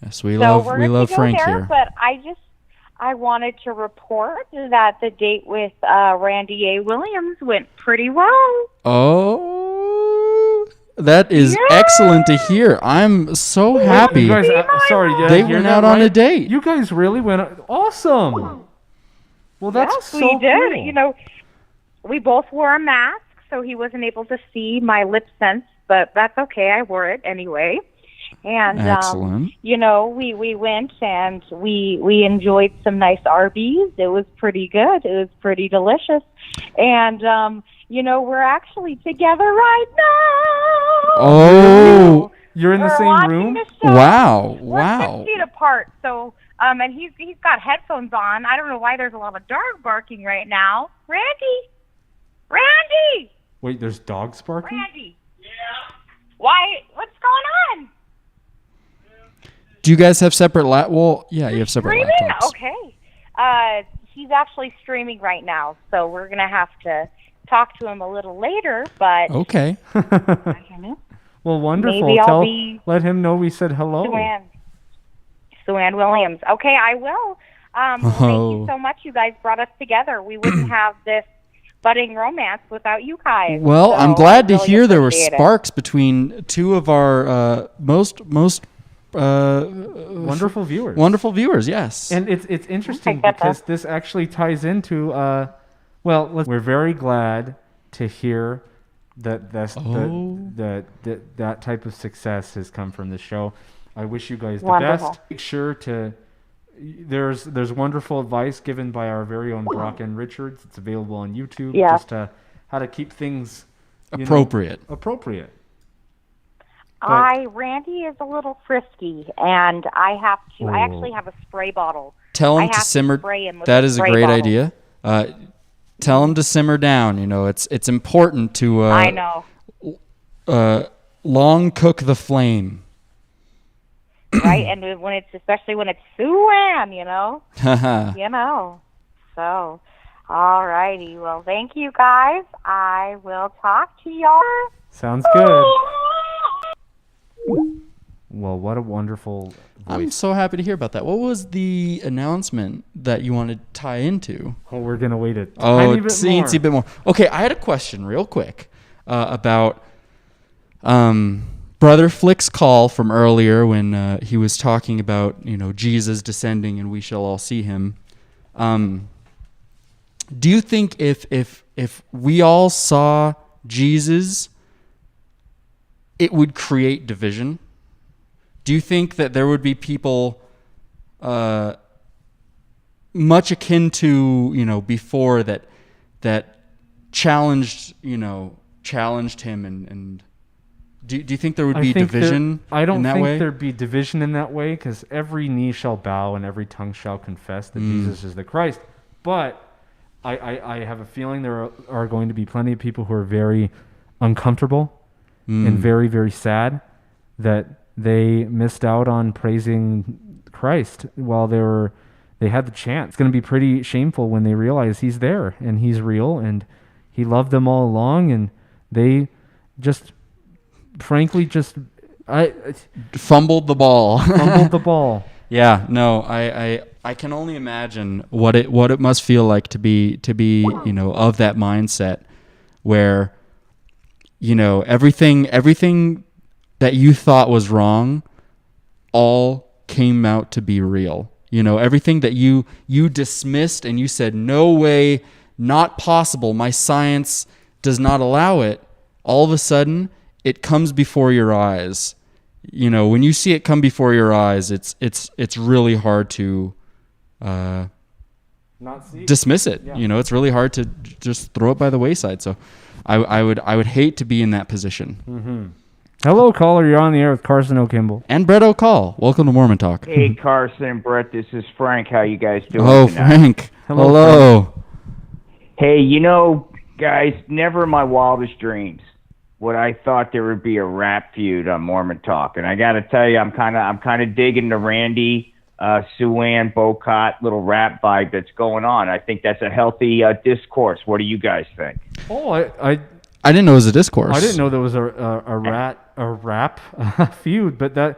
Yes, we So love we're we gonna love go Frank there, here. But I wanted to report that the date with Randy A. Williams went pretty well. Oh, that is excellent to hear. I'm so happy. You guys, sorry, did I They hear went that out on a right? date. You guys really went out. Awesome. Well, that's Yes, so we did. cool. You know, we both wore a mask, so he wasn't able to see my lip sense, but that's okay. I wore it anyway. And Excellent. you know, we went and we enjoyed some nice Arby's. It was pretty good. It was pretty delicious. And you know, we're actually together right now. Oh, you're in the We're same watching room? the show. Wow, We're wow. 6 feet apart. So and he's got headphones on. I don't know why there's a lot of dog barking right now. Randy, Wait, there's dogs barking? Randy. Yeah. Why? What's going on? Do you guys have separate Well, yeah, you have separate Streaming? laptops. Okay. He's actually streaming right now, so we're gonna have to talk to him a little later. But Okay. I don't know. Well, wonderful. Maybe I'll be Let him know we said hello. Joanne. Sue Ann Williams. Okay, I will. Well, thank you so much. You guys brought us together. We wouldn't have this budding romance without you guys. Well, so I'm glad to really hear there were appreciate it. sparks between two of our most wonderful viewers. Wonderful viewers, yes. And it's interesting because this actually ties into we're very glad to hear that that type of success has come from the show. I wish you guys the best. Make sure to there's wonderful advice given by our very own Brock and Richards. It's available on YouTube. Yeah. Just how to keep things appropriate. Appropriate. Randy is a little frisky, and I actually have a spray bottle. Tell him to simmer. That is a great idea. Tell him to simmer down. It's important to I know. Long cook the flame. Right, and especially when it's Sue Ann, So, all righty. Well, thank you guys. I will talk to y'all. Sounds good. Well, what a wonderful voice. I'm so happy to hear about that. What was the announcement that you wanted to tie into? Oh, we're going to wait a tiny bit more. Okay, I had a question real quick about Brother Flick's call from earlier when he was talking about, Jesus descending and we shall all see him. Do you think if we all saw Jesus, it would create division? Do you think that there would be people much akin to, before that challenged him and do you think there would be division I don't in that think way? There'd be division in that way because every knee shall bow and every tongue shall confess that Jesus is the Christ. But I have a feeling there are going to be plenty of people who are very uncomfortable and very, very sad that they missed out on praising Christ while they had the chance. It's going to be pretty shameful when they realize he's there and he's real and he loved them all along, and they just frankly fumbled the ball. Yeah, no, I can only imagine what it must feel like to be of that mindset where everything that you thought was wrong all came out to be real. Everything that you dismissed and you said, no way, not possible, my science does not allow it, all of a sudden it comes before your eyes. When you see it come before your eyes, it's really hard to not see dismiss it. Yeah. It's really hard to just throw it by the wayside. So I would hate to be in that position. Mm-hmm. Hello, caller. You're on the air with Carson O'Kimball and Brett O'Call. Welcome to Mormon Talk. Hey, Carson and Brett. This is Frank. How you guys doing? Oh, tonight? Frank. Hello. Frank. Hey, guys, never in my wildest dreams would I thought there would be a rap feud on Mormon Talk, and I got to tell you, I'm kind of digging the Randy, Sue Ann, Bocott little rap vibe that's going on. I think that's a healthy discourse. What do you guys think? Oh, I didn't know it was a discourse. I didn't know there was a rap feud, but that's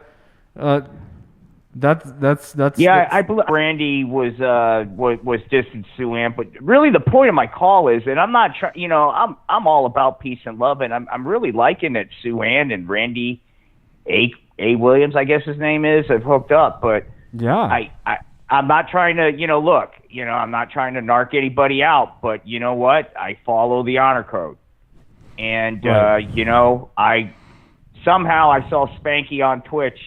yeah. I believe Randy was distant Sue Ann, but really the point of my call is that I'm not trying. I'm all about peace and love, and I'm really liking that Sue Ann and Randy A. Williams, I guess his name is, have hooked up. But yeah, I'm not trying to look. I'm not trying to narc anybody out. But you know what? I follow the honor code, and right. I saw Spanky on Twitch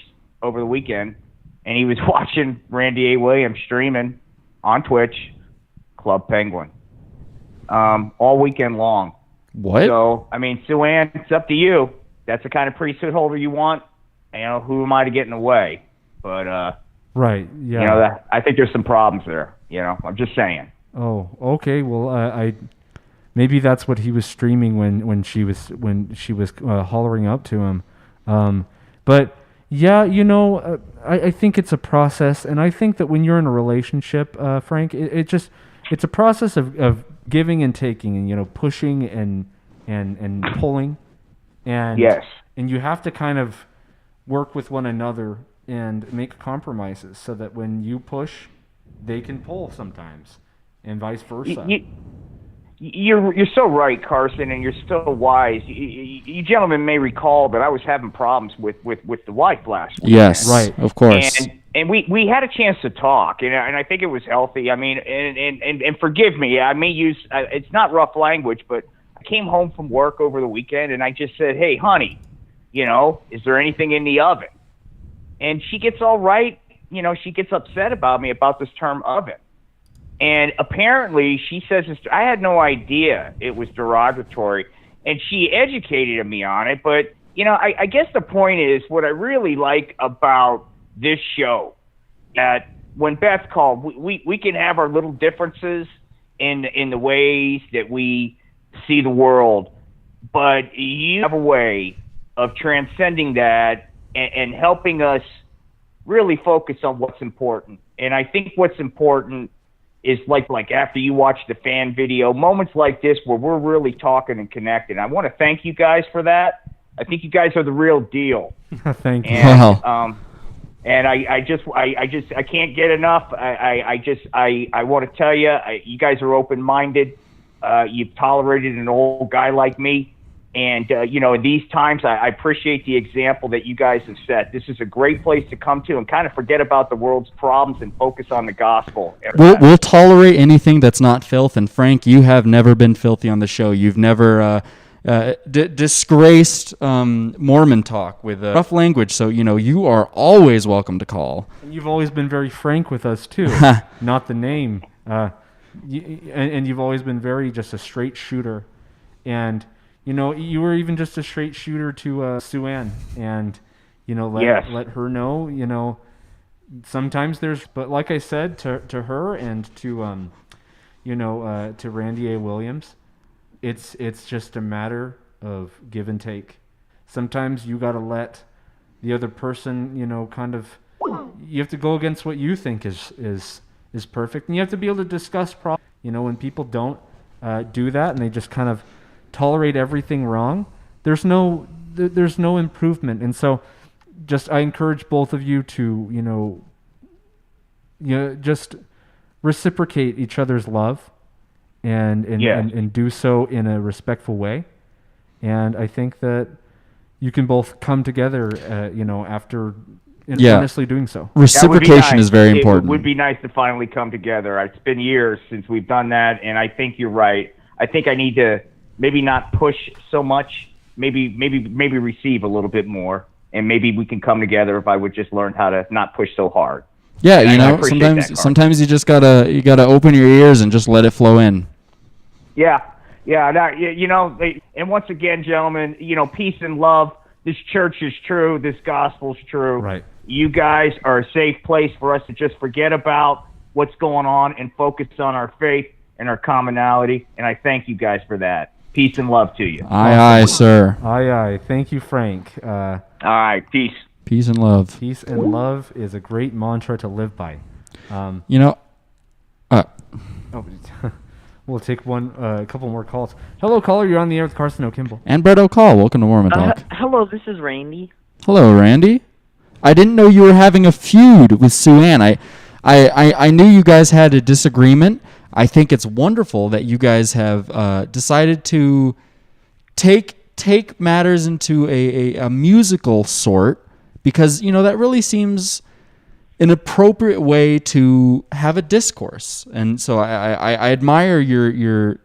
over the weekend. And he was watching Randy A. Williams streaming on Twitch, Club Penguin, all weekend long. What? So, Sue Ann, it's up to you. That's the kind of priesthood holder you want. Who am I to get in the way? But, right, yeah. I think there's some problems there. I'm just saying. Oh, okay. Well, I maybe that's what he was streaming when she was hollering up to him. But. Yeah, I think it's a process, and I think that when you're in a relationship, Frank, it's a process of giving and taking, and pushing and pulling, and yes, and you have to kind of work with one another and make compromises so that when you push, they can pull sometimes, and vice versa. You're so right, Carson, and you're so wise. You gentlemen may recall that I was having problems with the wife last week. Yes, right, of course. And we had a chance to talk, and I think it was healthy. I mean, and forgive me, I may use it's not rough language, but I came home from work over the weekend, and I just said, "Hey, honey, is there anything in the oven?" And she gets all right. She gets upset about me about this term oven. And apparently she says, I had no idea it was derogatory. And she educated me on it. But, I guess the point is what I really like about this show, that when Beth called, we can have our little differences in the ways that we see the world. But you have a way of transcending that and helping us really focus on what's important. And I think what's important is like after you watch the fan video, moments like this where we're really talking and connecting. I want to thank you guys for that. I think you guys are the real deal. Thank you. And, and I can't get enough. I want to tell you, you guys are open-minded. You've tolerated an old guy like me. And, in these times, I appreciate the example that you guys have set. This is a great place to come to and kind of forget about the world's problems and focus on the gospel. We'll tolerate anything that's not filth. And Frank, you have never been filthy on the show. You've never disgraced Mormon talk with rough language. So, you are always welcome to call. And you've always been very frank with us, too. Not the name. And you've always been very just a straight shooter. And... you were even just a straight shooter to Sue Ann, and let her know. Sometimes but like I said to her and to to Randy A. Williams, it's just a matter of give and take. Sometimes you got to let the other person, kind of. You have to go against what you think is perfect, and you have to be able to discuss problems. When people don't do that, and they just kind of tolerate everything wrong, there's no improvement. And so I encourage both of you to just reciprocate each other's love and do so in a respectful way. And I think that you can both come together after honestly doing so. Reciprocation is very important. It would be nice to finally come together. It's been years since we've done that, and I think you're right. I think I need to maybe not push so much, maybe receive a little bit more, and maybe we can come together if I would just learn how to not push so hard. Yeah, sometimes you just gotta open your ears and just let it flow in. Yeah. And once again, gentlemen, peace and love. This church is true. This gospel's true. Right. You guys are a safe place for us to just forget about what's going on and focus on our faith and our commonality. And I thank you guys for that. Peace and love to you. Aye, sir. Aye. Thank you, Frank. All right, peace. Peace and love. Peace and love is a great mantra to live by. We'll take a couple more calls. Hello, caller. You're on the air with Carson O'Kimball. And Brett O'Call. Welcome to Mormon Talk. Hello, this is Randy. Hello, Randy. I didn't know you were having a feud with Sue Ann. I knew you guys had a disagreement. I think it's wonderful that you guys have decided to take matters into a musical sort, because that really seems an appropriate way to have a discourse. And so I admire your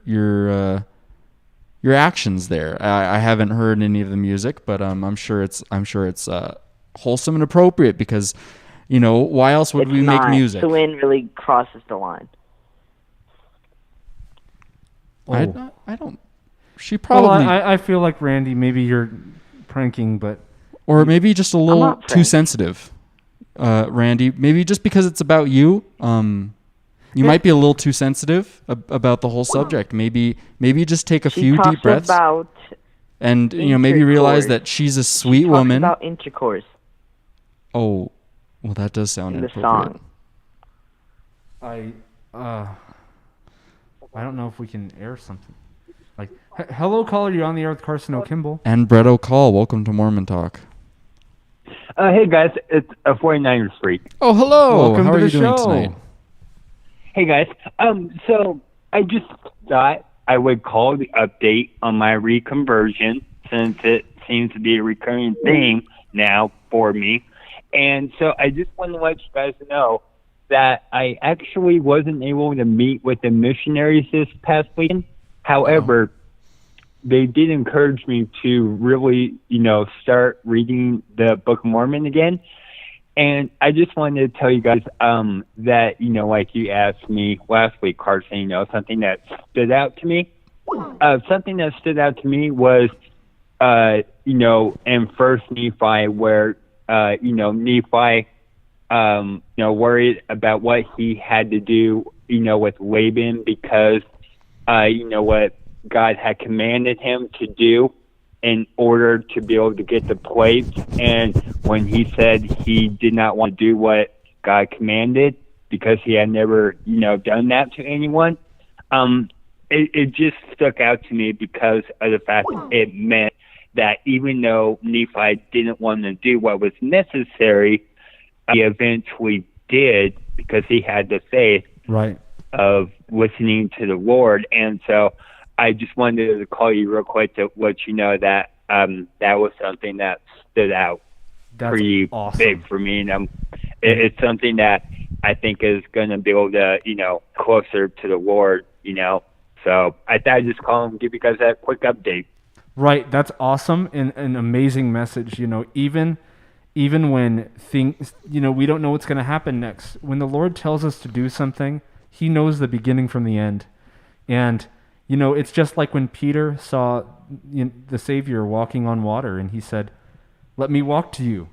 actions there. I haven't heard any of the music, but I'm sure it's wholesome and appropriate, because why else would we make music? Sue Ann really crosses the line. I don't. She probably. Well, I feel like, Randy, maybe you're pranking, but or maybe just a little too sensitive, Randy. Maybe just because it's about you. You might be a little too sensitive about the whole subject. Maybe just take a few deep breaths. And maybe realize that she's a sweet woman. About intercourse. Oh, well, that does sound inappropriate. The song. I don't know if we can air something. Like, hello, caller. You're on the air with Carson O'Kimball. And Brett O'Call. Welcome to Mormon Talk. Hey guys, it's a 49ers freak. Oh, hello. Welcome How to are the you doing show. tonight? Hey guys, so I just thought I would call the update on my reconversion since it seems to be a recurring theme now for me. And so I just want to let you guys know that I actually wasn't able to meet with the missionaries this past weekend. However, they did encourage me to really, start reading the Book of Mormon again. And I just wanted to tell you guys that, like you asked me last week, Carson, something that stood out to me. Something that stood out to me was, in First Nephi where, Nephi, worried about what he had to do, with Laban because, what God had commanded him to do in order to be able to get the plates. And when he said he did not want to do what God commanded because he had never, done that to anyone, it just stuck out to me because of the fact that it meant that even though Nephi didn't want to do what was necessary, he eventually did because he had the faith of listening to the Lord. And so I just wanted to call you real quick to let you know that that was something that stood out pretty big for me. And it's something that I think is going to be able to, closer to the Lord, So I thought I'd just call and give you guys that quick update. Right, that's awesome and an amazing message. Even when things, we don't know what's going to happen next. When the Lord tells us to do something, He knows the beginning from the end. And, it's just like when Peter saw the Savior walking on water and he said, "Let me walk to you."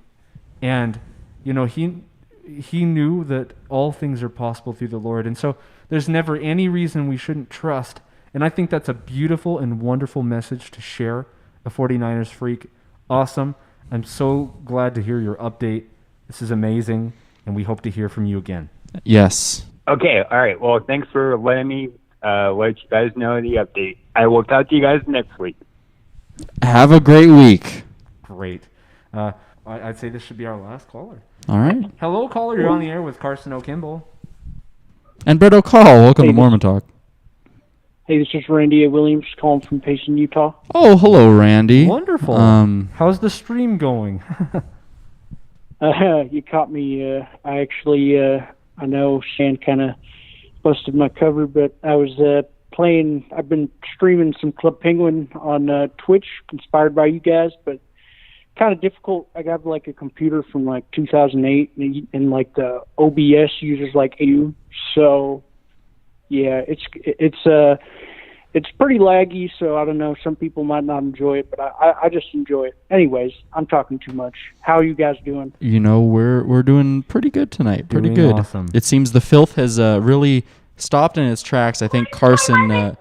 And, he knew that all things are possible through the Lord. And so there's never any reason we shouldn't trust. And I think that's a beautiful and wonderful message to share, a 49ers freak. Awesome. I'm so glad to hear your update. This is amazing, and we hope to hear from you again. Yes. Okay, all right. Well, thanks for letting me let you guys know the update. I will talk to you guys next week. Have a great week. Great. I'd say this should be our last caller. All right. Hello, caller. You're on the air with Carson O'Kimball. And Brett O'Call, welcome to Mormon Talk. Hey, this is Randy Williams calling from Payson, Utah. Oh, hello, Randy. Wonderful. How's the stream going? You caught me. I actually, I know Shan kind of busted my cover, but I was playing. I've been streaming some Club Penguin on Twitch, inspired by you guys, but kind of difficult. I got like a computer from like 2008, and like the OBS uses like AU, so yeah, it's pretty laggy. So I don't know. Some people might not enjoy it, but I just enjoy it. Anyways, I'm talking too much. How are you guys doing? We're doing pretty good tonight. Pretty Doing good. awesome. It seems the filth has really stopped in its tracks. I think Carson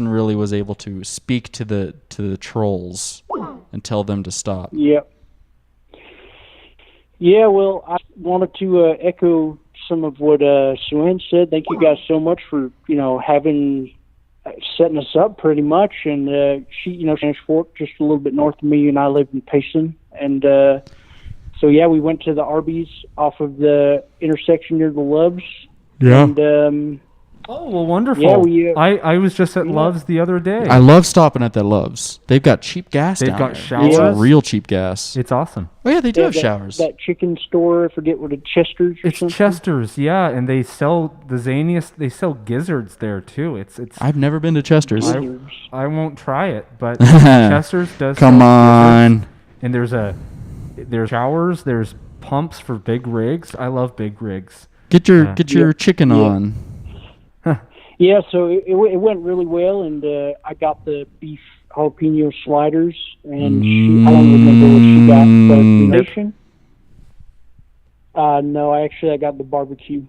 really was able to speak to the trolls and tell them to stop. Yep. Yeah, well, I wanted to echo some of what Suen said. Thank you guys so much for setting us up pretty much. And she, Spanish Fork, just a little bit north of me, and I live in Payson. And so yeah, we went to the Arby's off of the intersection near the Loves. Yeah. And oh, well, wonderful. Yeah, I was just at Love's the other day. I love stopping at that Love's. They've got cheap gas They've down got there. showers. It's real cheap gas. It's awesome. Oh, yeah, they do have that, showers. That chicken store, I forget what Chester's or It's something. Chester's, yeah, and they sell the zaniest. They sell gizzards there too. It's. I've never been to Chester's. I won't try it, but Chester's does. Come sell on. gizzards. And there's showers. There's pumps for big rigs. I love big rigs. Get your chicken on. Yeah, so it went really well, and I got the beef jalapeno sliders, and I don't remember what she got. Clarification? No, I got the barbecue.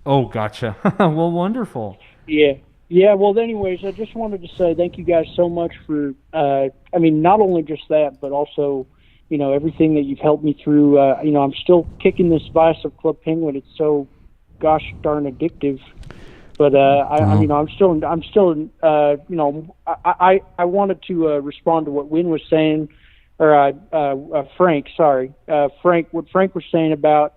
Oh, gotcha. Well, wonderful. Yeah. Yeah, well, anyways, I just wanted to say thank you guys so much for, not only just that, but also, everything that you've helped me through. I'm still kicking this vice of Club Penguin. It's so gosh darn addictive. But I wanted to respond to what Win was saying. Frank, sorry. Frank, what Frank was saying about,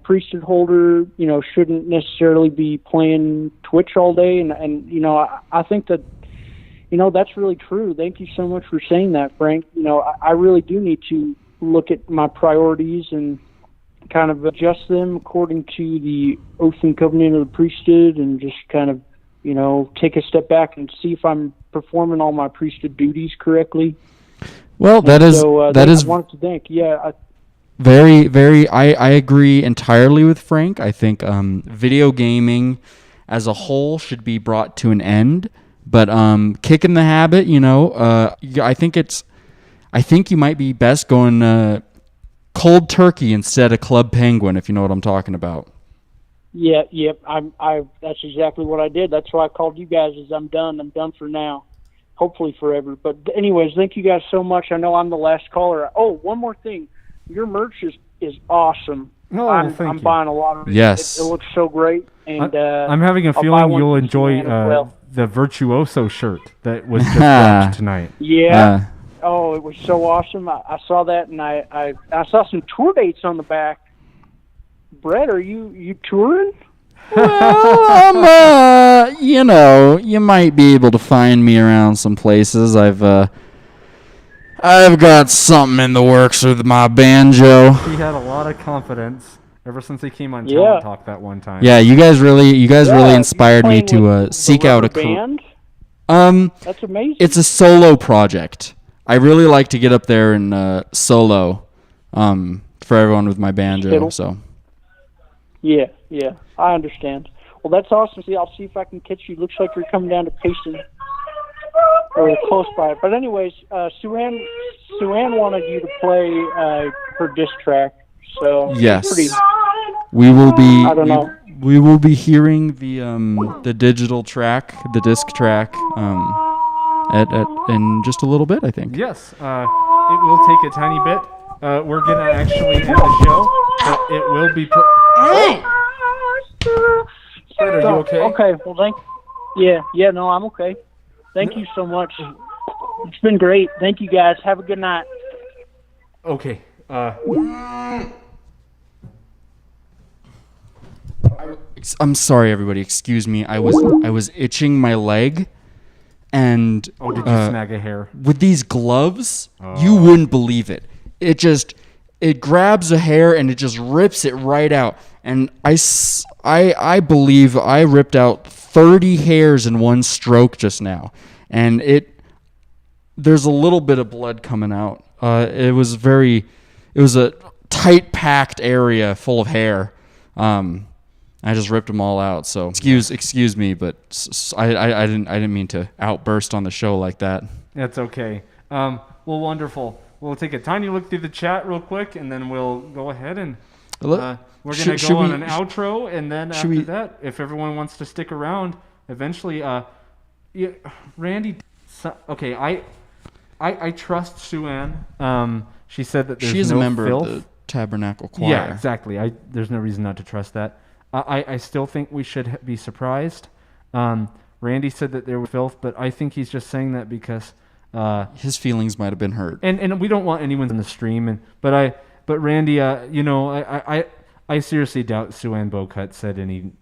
priesthood holder, shouldn't necessarily be playing Twitch all day. And I think that, that's really true. Thank you so much for saying that, Frank. I really do need to look at my priorities and kind of adjust them according to the oath and covenant of the priesthood, and just kind of, take a step back and see if I'm performing all my priesthood duties correctly. Well, And that is I wanted to thank. very, very. I agree entirely with Frank. I think video gaming as a whole should be brought to an end. But kicking the habit, I think you might be best going cold turkey instead of Club Penguin, if you know what I'm talking about. Yeah, yep. That's exactly what I did. That's why I called you guys. Is I'm done. I'm done for now. Hopefully forever. But anyways, thank you guys so much. I know I'm the last caller. Oh, one more thing. Your merch is awesome. Oh, I'm thank you. buying a lot of it. Yes. It looks so great. And I'm having a I'll buy feeling one you'll for enjoy Suzanne as well. the Virtuoso shirt that was just launched tonight. Yeah. Oh, it was so awesome. I saw that, and I saw some tour dates on the back. Brett, are you touring? Well, you might be able to find me around some places. I've got something in the works with my banjo. He had a lot of confidence ever since he came on Talent Talk that one time. Yeah, you guys really inspired me to seek out a band. That's amazing. It's a solo project. I really like to get up there and solo for everyone with my banjo. So. Yeah, I understand. Well, that's awesome. I'll see if I can catch you. Looks like you're coming down to Payson or close by. But anyways, Sue-Ann wanted you to play her diss track. So yes, pretty, we will be. I don't know. We will be hearing the digital track, the disc track, in just a little bit, I think. Yes, it will take a tiny bit. We're gonna actually end the show, but it will be. Fred, are you okay? Okay. Well, no, I'm okay. Thank you so much. It's been great. Thank you guys. Have a good night. Okay. I'm sorry, everybody. Excuse me. I was itching my leg, and did you snag a hair? With these gloves, you wouldn't believe it. It grabs a hair and it just rips it right out. And I believe I ripped out 30 hairs in one stroke just now, and there's a little bit of blood coming out. It was a tight packed area full of hair. I just ripped them all out. So excuse me, but I didn't mean to outburst on the show like that. That's okay. Well, wonderful. We'll take a tiny look through the chat real quick, and then we'll go ahead and we're going to go on an outro, and then after that, if everyone wants to stick around, eventually, Randy. Okay, I trust Sue-Ann. She said that there's she is no a member filth. of the Tabernacle Choir. Yeah, exactly. There's no reason not to trust that. I still think we should be surprised. Randy said that there was filth, but I think he's just saying that because his feelings might have been hurt. And we don't want anyone in the stream. But Randy, I seriously doubt Sue-Ann Bocut said any.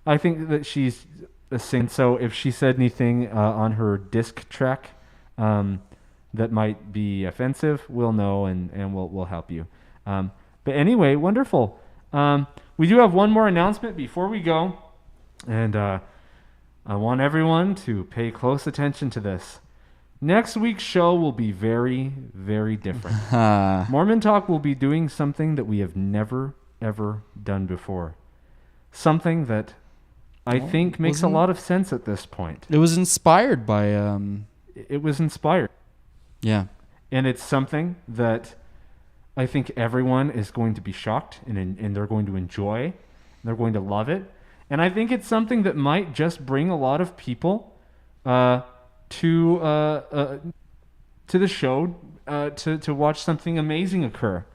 I think that she's a saint. So if she said anything on her disc track that might be offensive, we'll know and we'll help you. But anyway, wonderful. We do have one more announcement before we go, and I want everyone to pay close attention to this. Next week's show will be very, very different. Mormon Talk will be doing something that we have never, ever done before. Something that I think makes a lot of sense at this point. It was inspired by... It was inspired. Yeah. And it's something that I think everyone is going to be shocked and they're going to enjoy. They're going to love it. And I think it's something that might just bring a lot of people to the show to watch something amazing occur.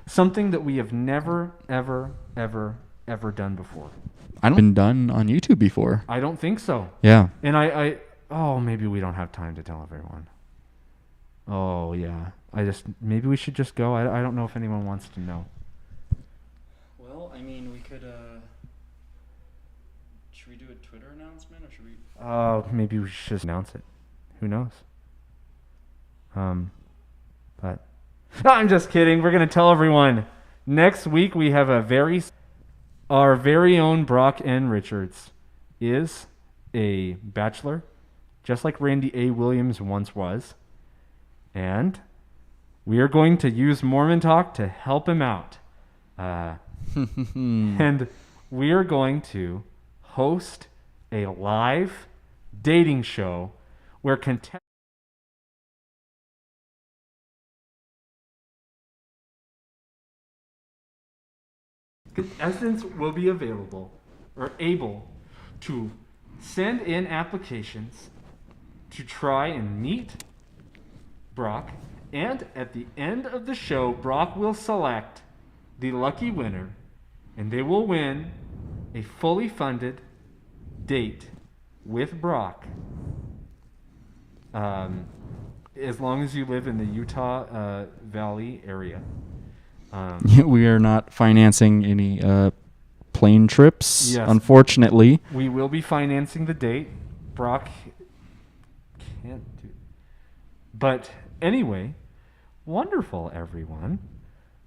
Something that we have never, ever, ever, ever done before. I don't been done on YouTube before. I don't think so. Yeah. And maybe we don't have time to tell everyone. Oh yeah. Maybe we should just go. I don't know if anyone wants to know. Well, I mean, we could. Should we do a Twitter announcement, or should we? Maybe we should just announce it. Who knows? But I'm just kidding. We're gonna tell everyone. Next week we have our very own Brock N. Richards is a bachelor, just like Randy A. Williams once was, and we are going to use Mormon Talk to help him out. And we are going to host a live dating show where contestants will be available or able to send in applications to try and meet Brock, and at the end of the show, Brock will select the lucky winner, and they will win a fully funded date with Brock, as long as you live in the Utah Valley area. We are not financing any plane trips, Yes. unfortunately. We will be financing the date. Brock can't do. But anyway, wonderful, everyone.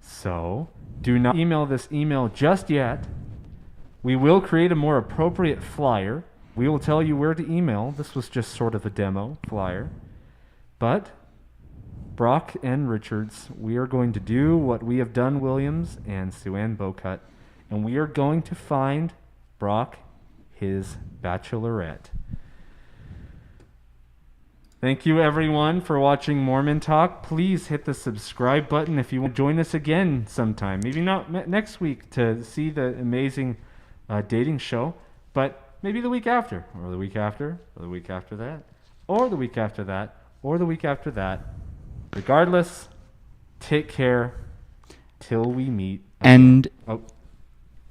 So do not email this email just yet. We will create a more appropriate flyer. We will tell you where to email. This was just sort of a demo flyer. But Brock and Richards, we are going to do what we have done, Williams and Sue-Ann Bocut, and we are going to find Brock his bachelorette. Thank you, everyone, for watching Mormon Talk. Please hit the subscribe button if you want to join us again sometime. Maybe not next week to see the amazing dating show, but maybe the week after, or the week after, or the week after that, or the week after that, or the week after that. Regardless, take care till we meet again. And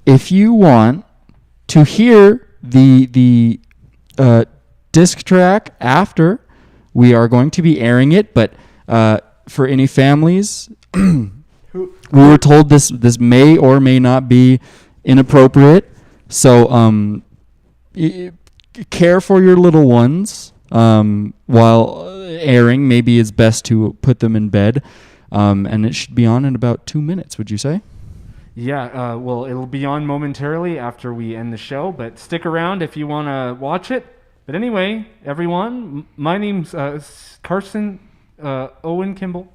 if you want to hear the disc track after, we are going to be airing it. But for any families, we were told this may or may not be inappropriate. So care for your little ones while airing. Maybe it's best to put them in bed. And it should be on in about 2 minutes, would you say? Yeah, well, it'll be on momentarily after we end the show, but stick around if you want to watch it. But anyway, everyone, my name's Carson Owen Kimball.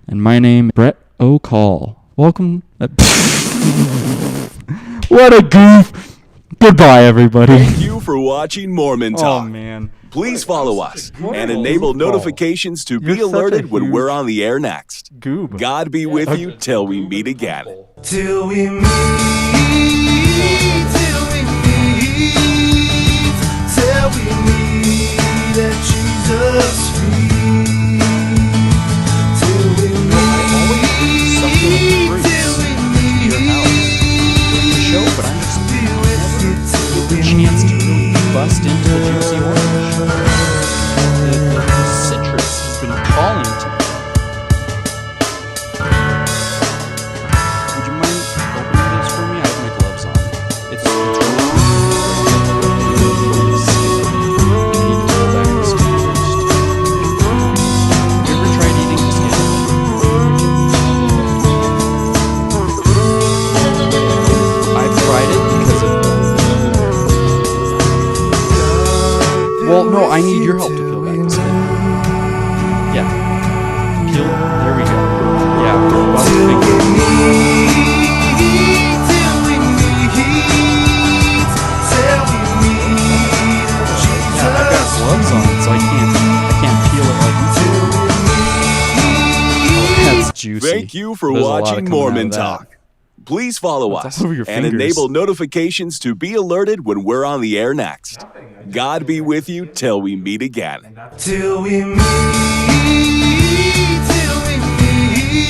And my name is Brett O'Call. Welcome. What a goof. Goodbye, everybody. Thank you for watching Mormon Talk. Oh, man. Please follow us and enable notifications to be alerted when we're on the air next. Goob. God be with you till we meet again. Till we meet, till we meet at Jesus' feet. Till we meet, till we meet. Show, but I'm just never get the chance to really bust into the juicy orange. The citrus has been calling to me. Would you mind opening this for me? I have my gloves on. It's really I need to pull back the skin first. Have you ever tried eating the skin? I've tried it because of well, no, I need your help to peel back the skin. Yeah. Peel. There we go. Yeah, bust the finger. Yeah, I've got gloves on, so I can't peel it like you. Oh, that's juicy. Thank you for There's a lot watching coming out of Mormon that. Talk. Please follow That's us all over your and fingers. enable notifications to be alerted when we're on the air next. God be with you till we meet again. Till we meet, till we meet.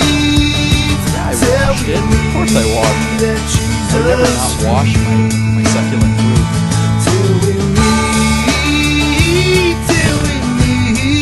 Yeah, I washed it. Of course I washed it. I would never not wash my succulent fruit. Till we meet, till we meet.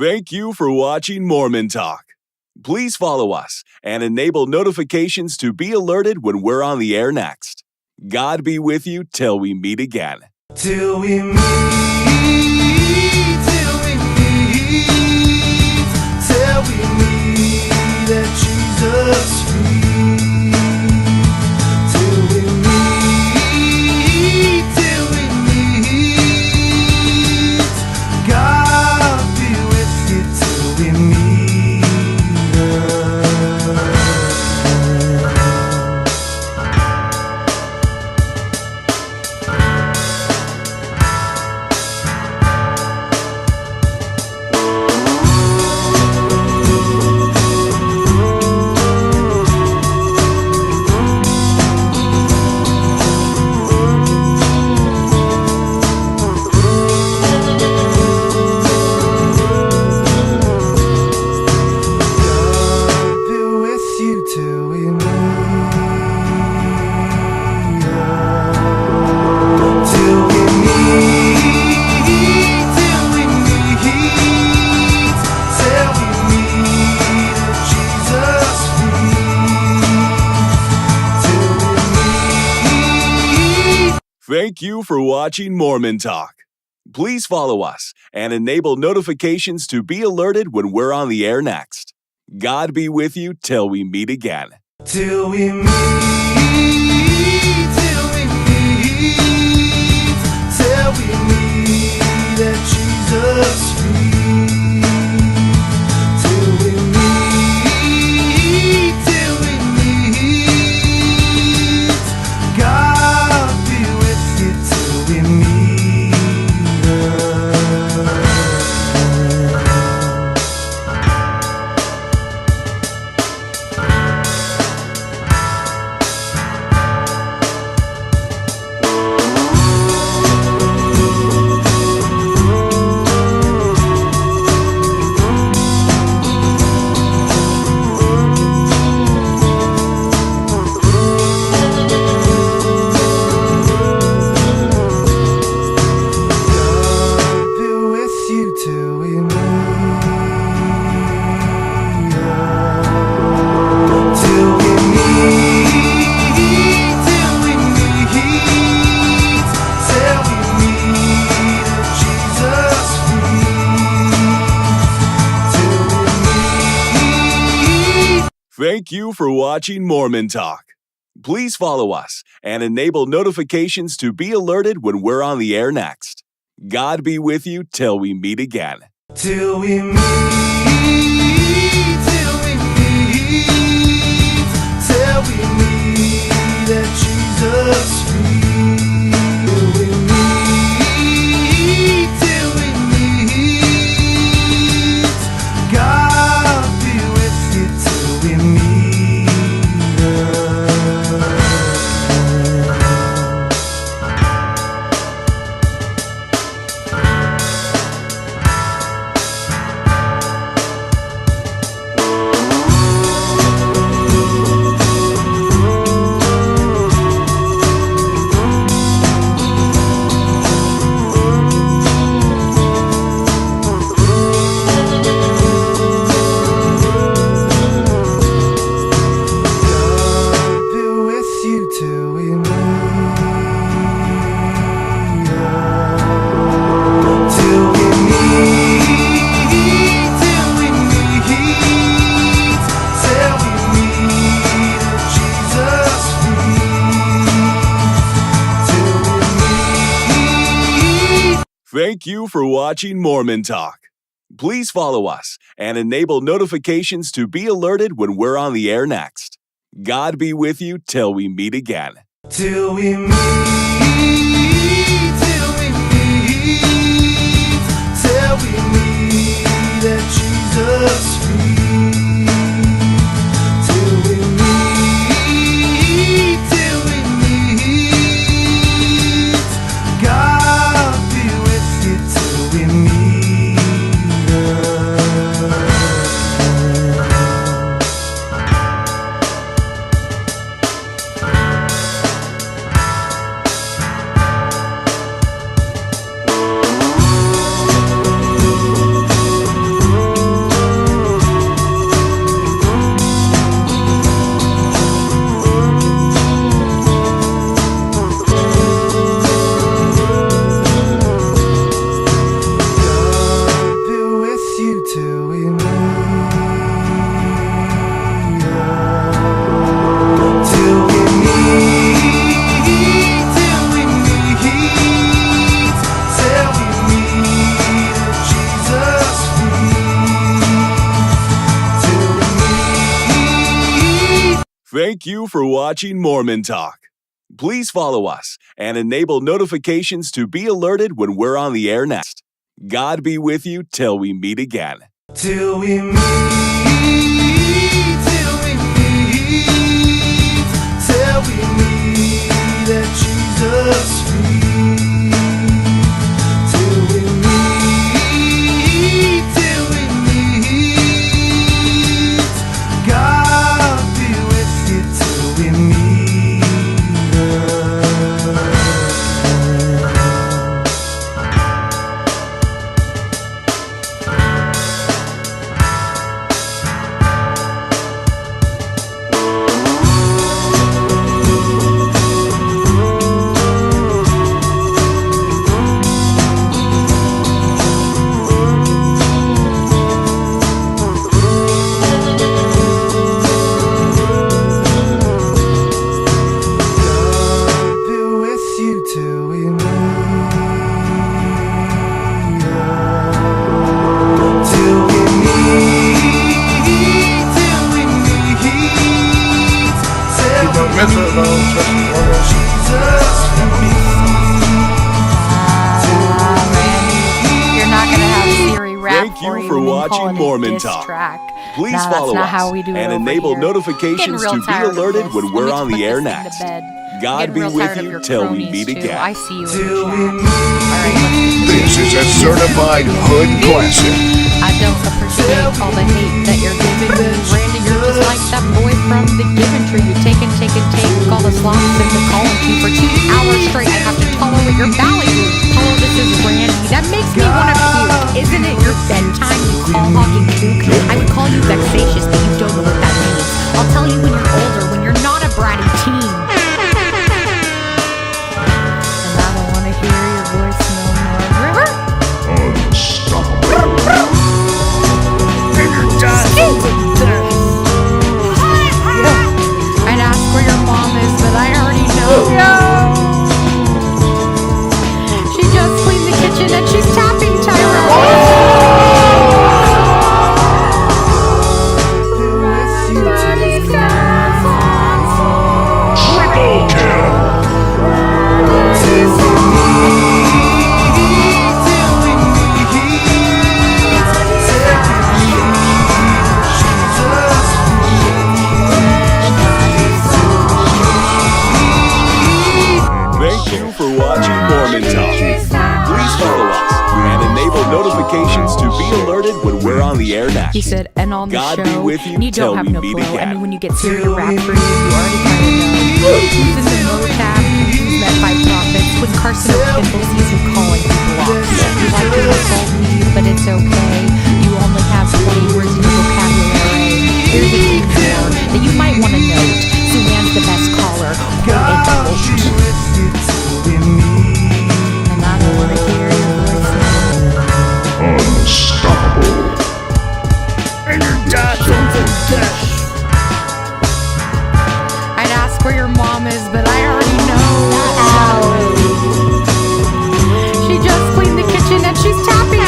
Thank you for watching Mormon Talk. Please follow us and enable notifications to be alerted when we're on the air next. God be with you till we meet again. Till we meet, till we meet, till we meet at Jesus' feet. Till we meet, till we meet. God be with you till we meet. Thank you for watching Mormon Talk. Please follow us and enable notifications to be alerted when we're on the air next. God be with you till we meet again. Till we meet, till we meet, till we meet at Jesus' feet. Till we meet, till we meet. God be with you till we meet. Thank you for watching Mormon Talk. Please follow us and enable notifications to be alerted when we're on the air next. God be with you till we meet again. Till we meet, till we meet, till we meet at Jesus' feet. Till we meet, till we meet. God be with you till we meet. Thank you for watching Mormon Talk. Please follow us and enable notifications to be alerted when we're on the air next. God be with you till we meet again. Till we meet, till we meet, till we meet at Jesus' feet. Till we meet, till we meet. God be with you till we meet. Thank you for watching Mormon Talk. Please follow us and enable notifications to be alerted when we're on the air next. God be with you till we meet again. Till we meet, till we meet at Jesus' feet. Till we meet, God be with you till we meet You're not gonna have Siri rap Thank for you you for and then watching call it a Mormon diss Talk. track. Please Nah, follow that's not us how we do it and over enable here. notifications Getting real to be tired of alerted this. when Let we're me on put the air this thing to next. bed. God Getting be real with tired of you your till we cronies, meet too. again. I see you in the chat. All right, This is a certified hood classic. I don't appreciate all the hate that you're giving me. Randy, you're just like that boy from the Given Tree. You take all the slots in the column queue for 2 hours straight. I have to tolerate your value. Hello, this is Randy. That makes me want to puke. Isn't it your bedtime, you call-hogging kook? I would call you vexatious, but you don't know what that means. I'll tell you when you're older, when you're not a bratty teen. And I don't want to hear your voice no more. River? I'd ask where your mom is, but I already know. She just cleaned the kitchen and she's tapping Triple kill. Thank you for watching Mormon Talk. Please follow us and enable notifications to be alerted when we're on the air next. He said, and on the God show, be with you and you till don't have we no meet flow. I again. mean, when you get Siri rap for you, you already kind of know who's in the mocap, who's met by prophets. When Carson O'Kimball sees you calling, he blocks. You like to insult me, but it's okay. You only have 20 words in your vocabulary. Here's a few more that you might want to note. Suzanne's the best caller. Quote unquote. And I don't want to hear your voice now. Unstoppable. And your dad's on the dash. I'd ask where your mom is, but I already know. She just cleaned the kitchen and she's tapping.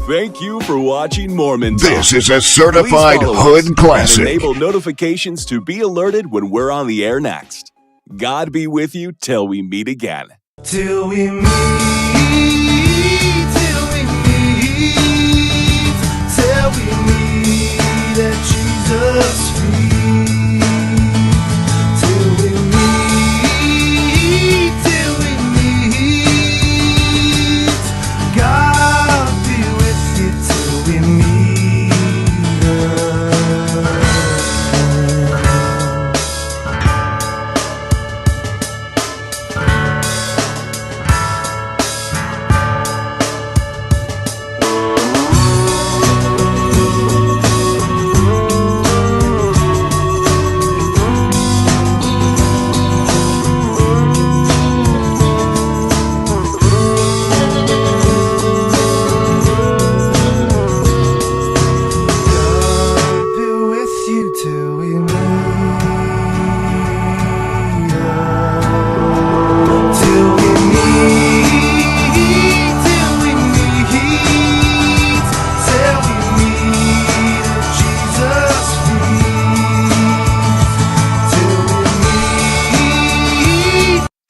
Thank you for watching Mormon Talk. This is a certified Please follow hood us classic. And enable notifications to be alerted when we're on the air next. God be with you till we meet again. Till we meet, till we meet, till we meet at Jesus' feet. Till we meet, till we meet. God be with you till we meet.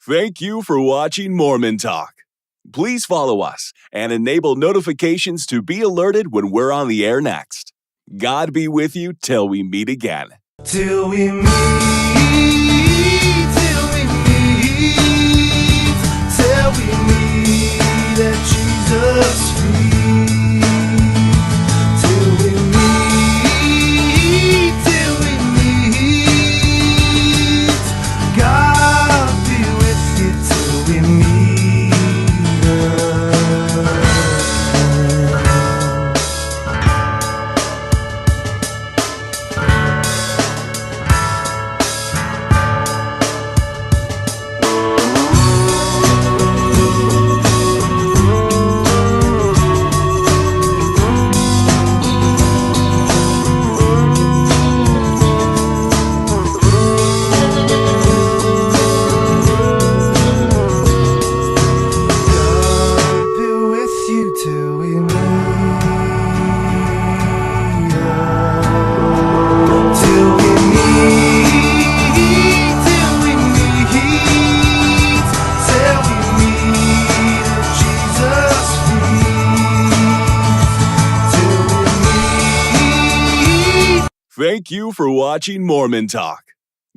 Thank you for watching Mormon Talk. Please follow us and enable notifications to be alerted when we're on the air next. God be with you till we meet again. Till we meet, till we meet, till we meet at Jesus' feet. Till we meet, till we meet. God be with you till we meet again. Thank you for watching Mormon Talk.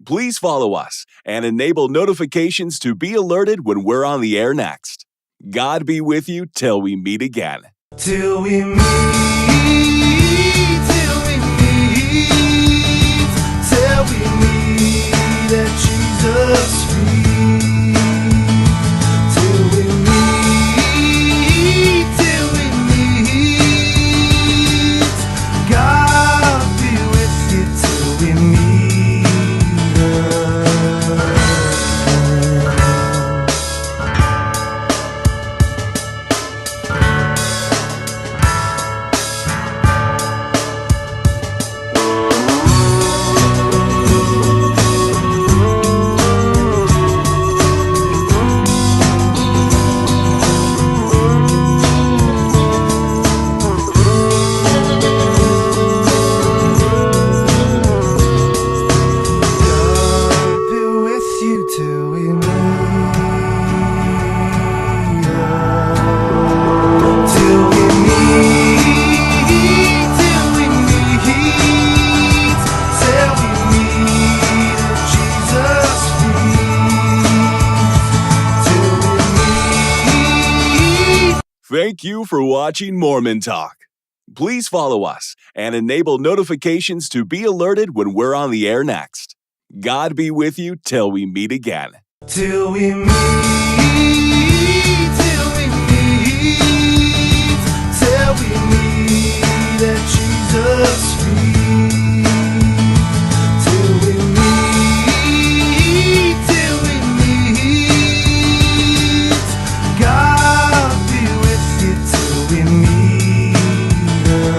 Please follow us and enable notifications to be alerted when we're on the air next. God be with you till we meet again. Till we meet, till we meet, till we meet at Jesus' feet. Till we meet, till we meet. God be with you till we meet again. Thank you for watching Mormon Talk. Please follow us and enable notifications to be alerted when we're on the air next. God be with you till we meet again. Till we meet, till we meet, till we meet at Jesus' feet. Till we meet, till we meet. God be with you till we meet again.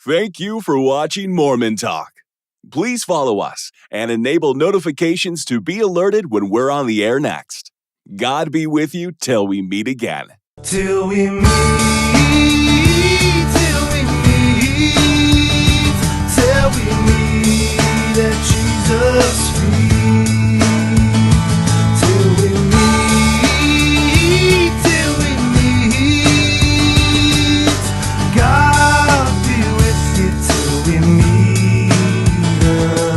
Thank you for watching Mormon Talk. Please follow us and enable notifications to be alerted when we're on the air next. God be with you till we meet again. Till we meet, till we meet, till we meet at Jesus' feet. Till we meet, till we meet. God be with you till we meet again.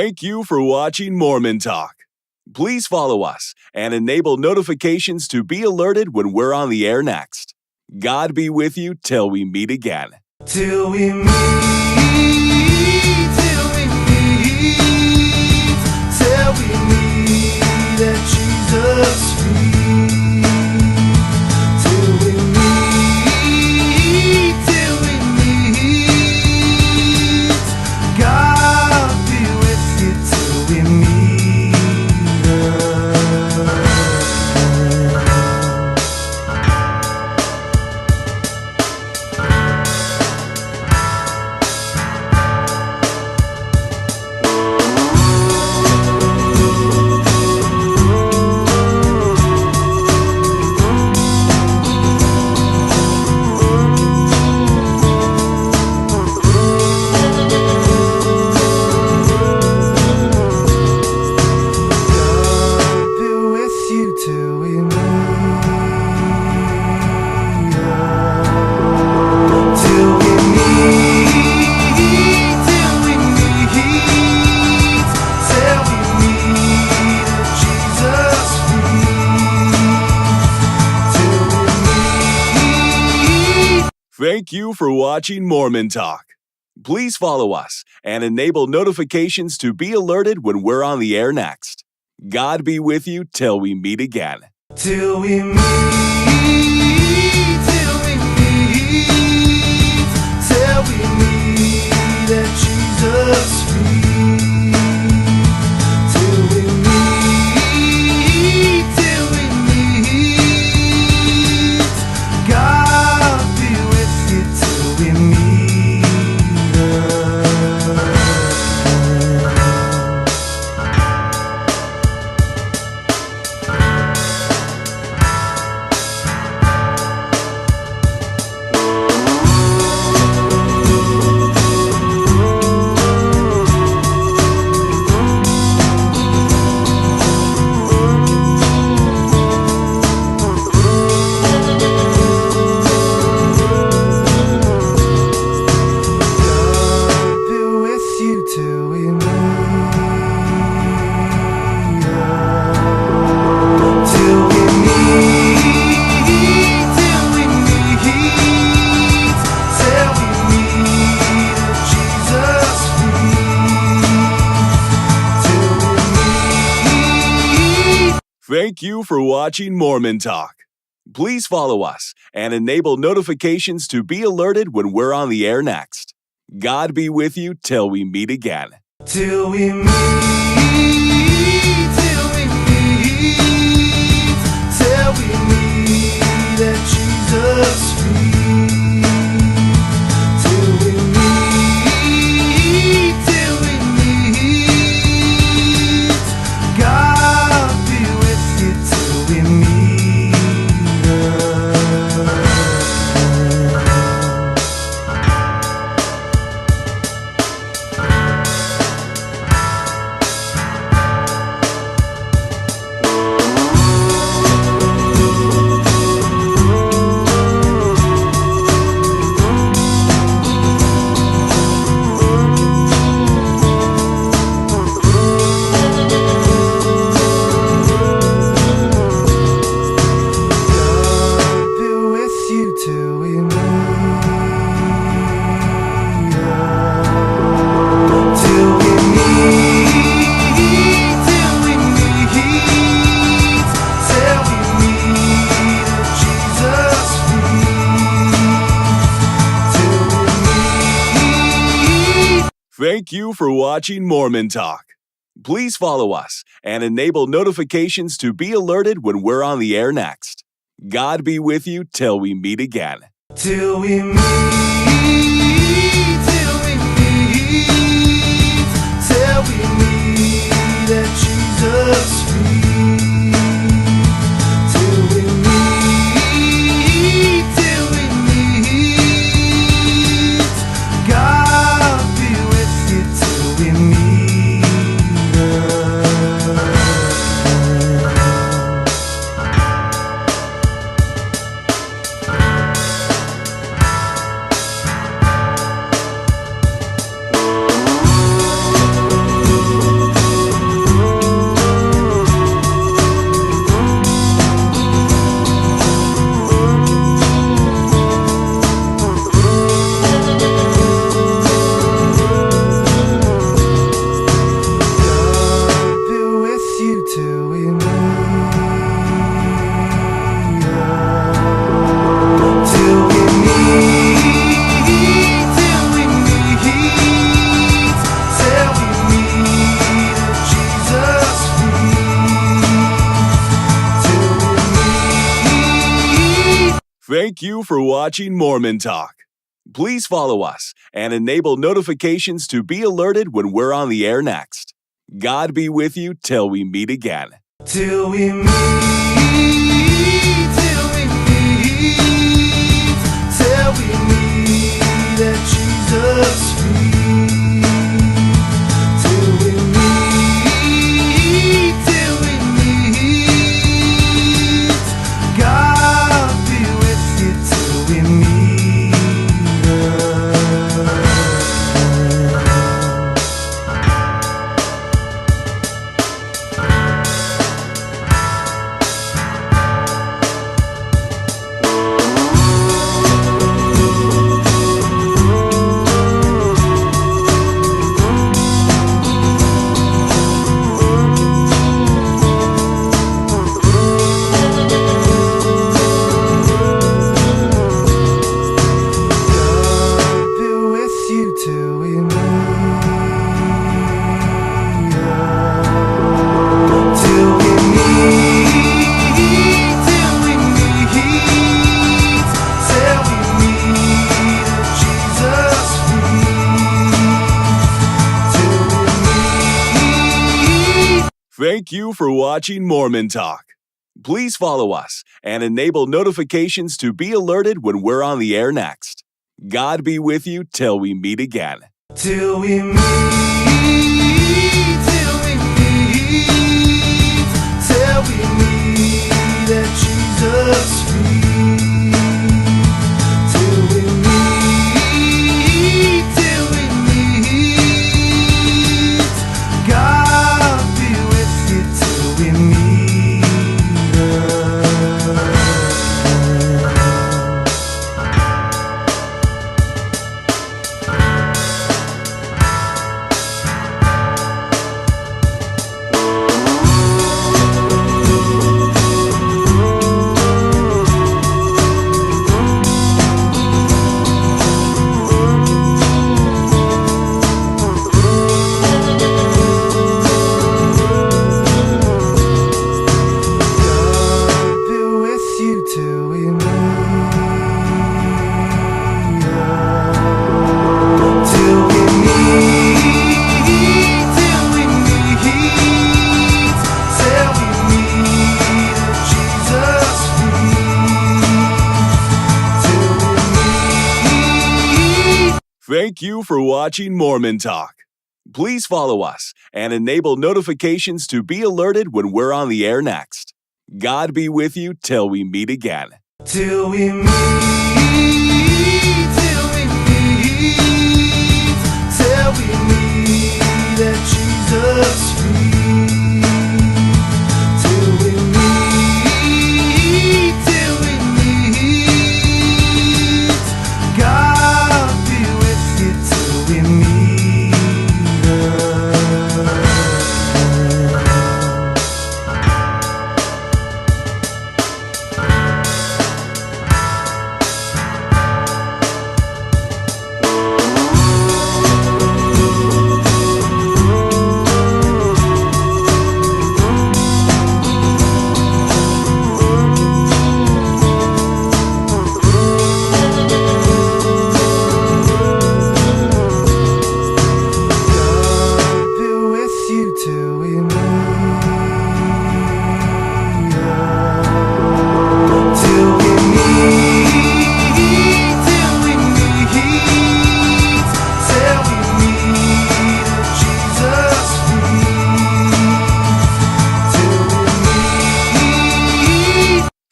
Thank you for watching Mormon Talk. Please follow us and enable notifications to be alerted when we're on the air next. God be with you till we meet again. Till we meet, till we meet, till we meet at Jesus' feet. Till we meet, till we meet. God be with you till we meet again. Be with you till we meet. Till we meet, till we meet, till we meet at Jesus' feet. Till we meet. Thank you for watching Mormon Talk. Please follow us and enable notifications to be alerted when we're on the air next. God be with you till we meet again. Till we meet, till we meet, till we meet at Jesus' feet. Till we meet, till we meet. God be with you till we meet again. God be with you till we meet again. Till we meet, till we meet, till we meet at Jesus' feet. Till we meet. Thank you for watching Mormon Talk. Please follow us and enable notifications to be alerted when we're on the air next. God be with you till we meet again. Till we meet, till we meet, till we meet at Jesus' feet. Till we meet, till we meet. God be with you till we meet again. God be with you till we meet again. Till we meet, till we meet, till we meet at Jesus' feet. Till we meet. Thank you for watching Mormon Talk. Please follow us and enable notifications to be alerted when we're on the air next. God be with you till we meet again. Till we meet, till we meet, till we meet at Jesus' feet. Till we meet, till we meet. God be with you till we meet again. Thank you for watching Mormon Talk. Please follow us and enable notifications to be alerted when we're on the air next. God be with you till we meet again. Till we meet, till we meet, till we meet at Jesus' feet. Till we meet, till we meet. God be with you till we meet. Thank you for watching Mormon Talk. Please follow us and enable notifications to be alerted when we're on the air next. God be with you till we meet again. Till we meet, till we meet, till we meet at Jesus' feet. Till we meet, till we meet. God be with you till we meet. Thank you for watching Mormon Talk. Please follow us and enable notifications to be alerted when we're on the air next. God be with you till we meet again. Till we meet, till we meet, till we meet at Jesus' feet. Till we meet, till we meet. God be with you till we meet.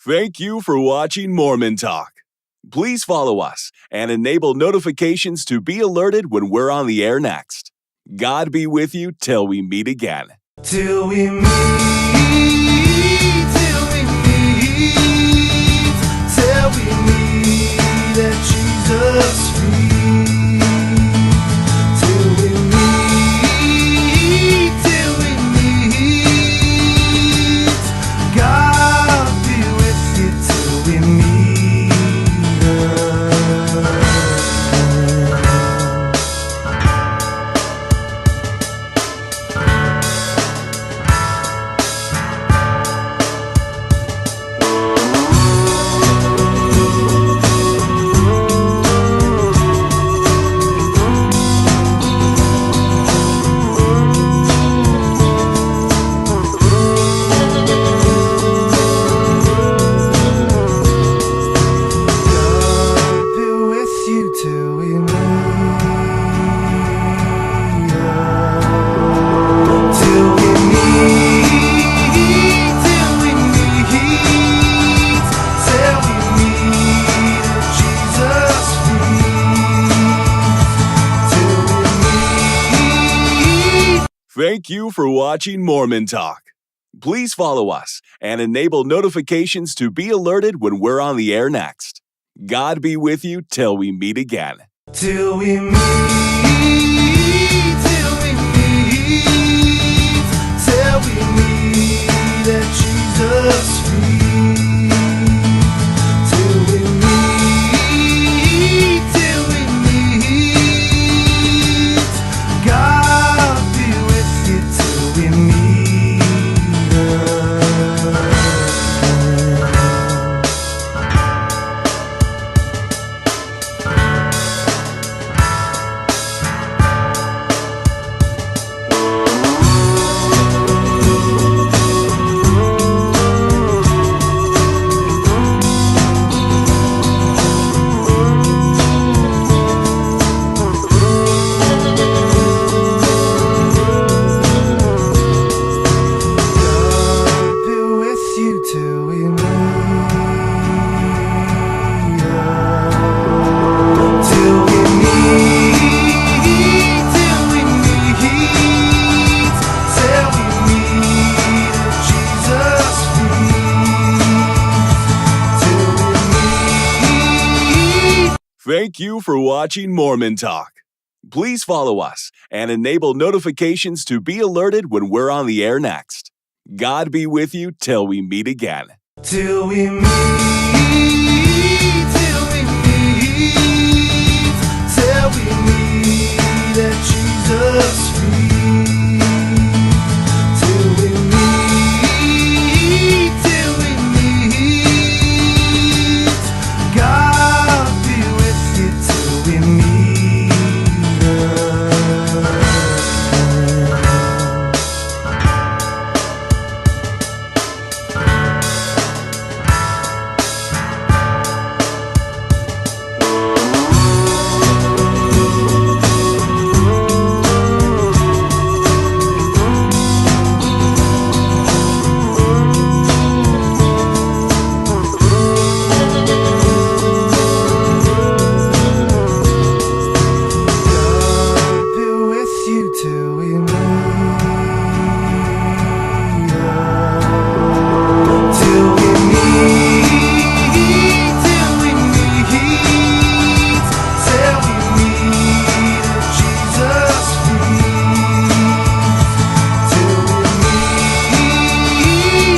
Thank you for watching Mormon Talk. Please follow us and enable notifications to be alerted when we're on the air next. God be with you till we meet again. Till we meet, till we meet, till we meet at Jesus' feet. Till we meet, till we meet. God be with you till we meet. Thank you for watching Mormon Talk. Please follow us and enable notifications to be alerted when we're on the air next. God be with you till we meet again. Till we meet, till we meet, till we meet at Jesus' feet. Till we meet, till we meet. God be with you till we meet. Thank you for watching Mormon Talk. Please follow us and enable notifications to be alerted when we're on the air next. God be with you till we meet again. Till we meet.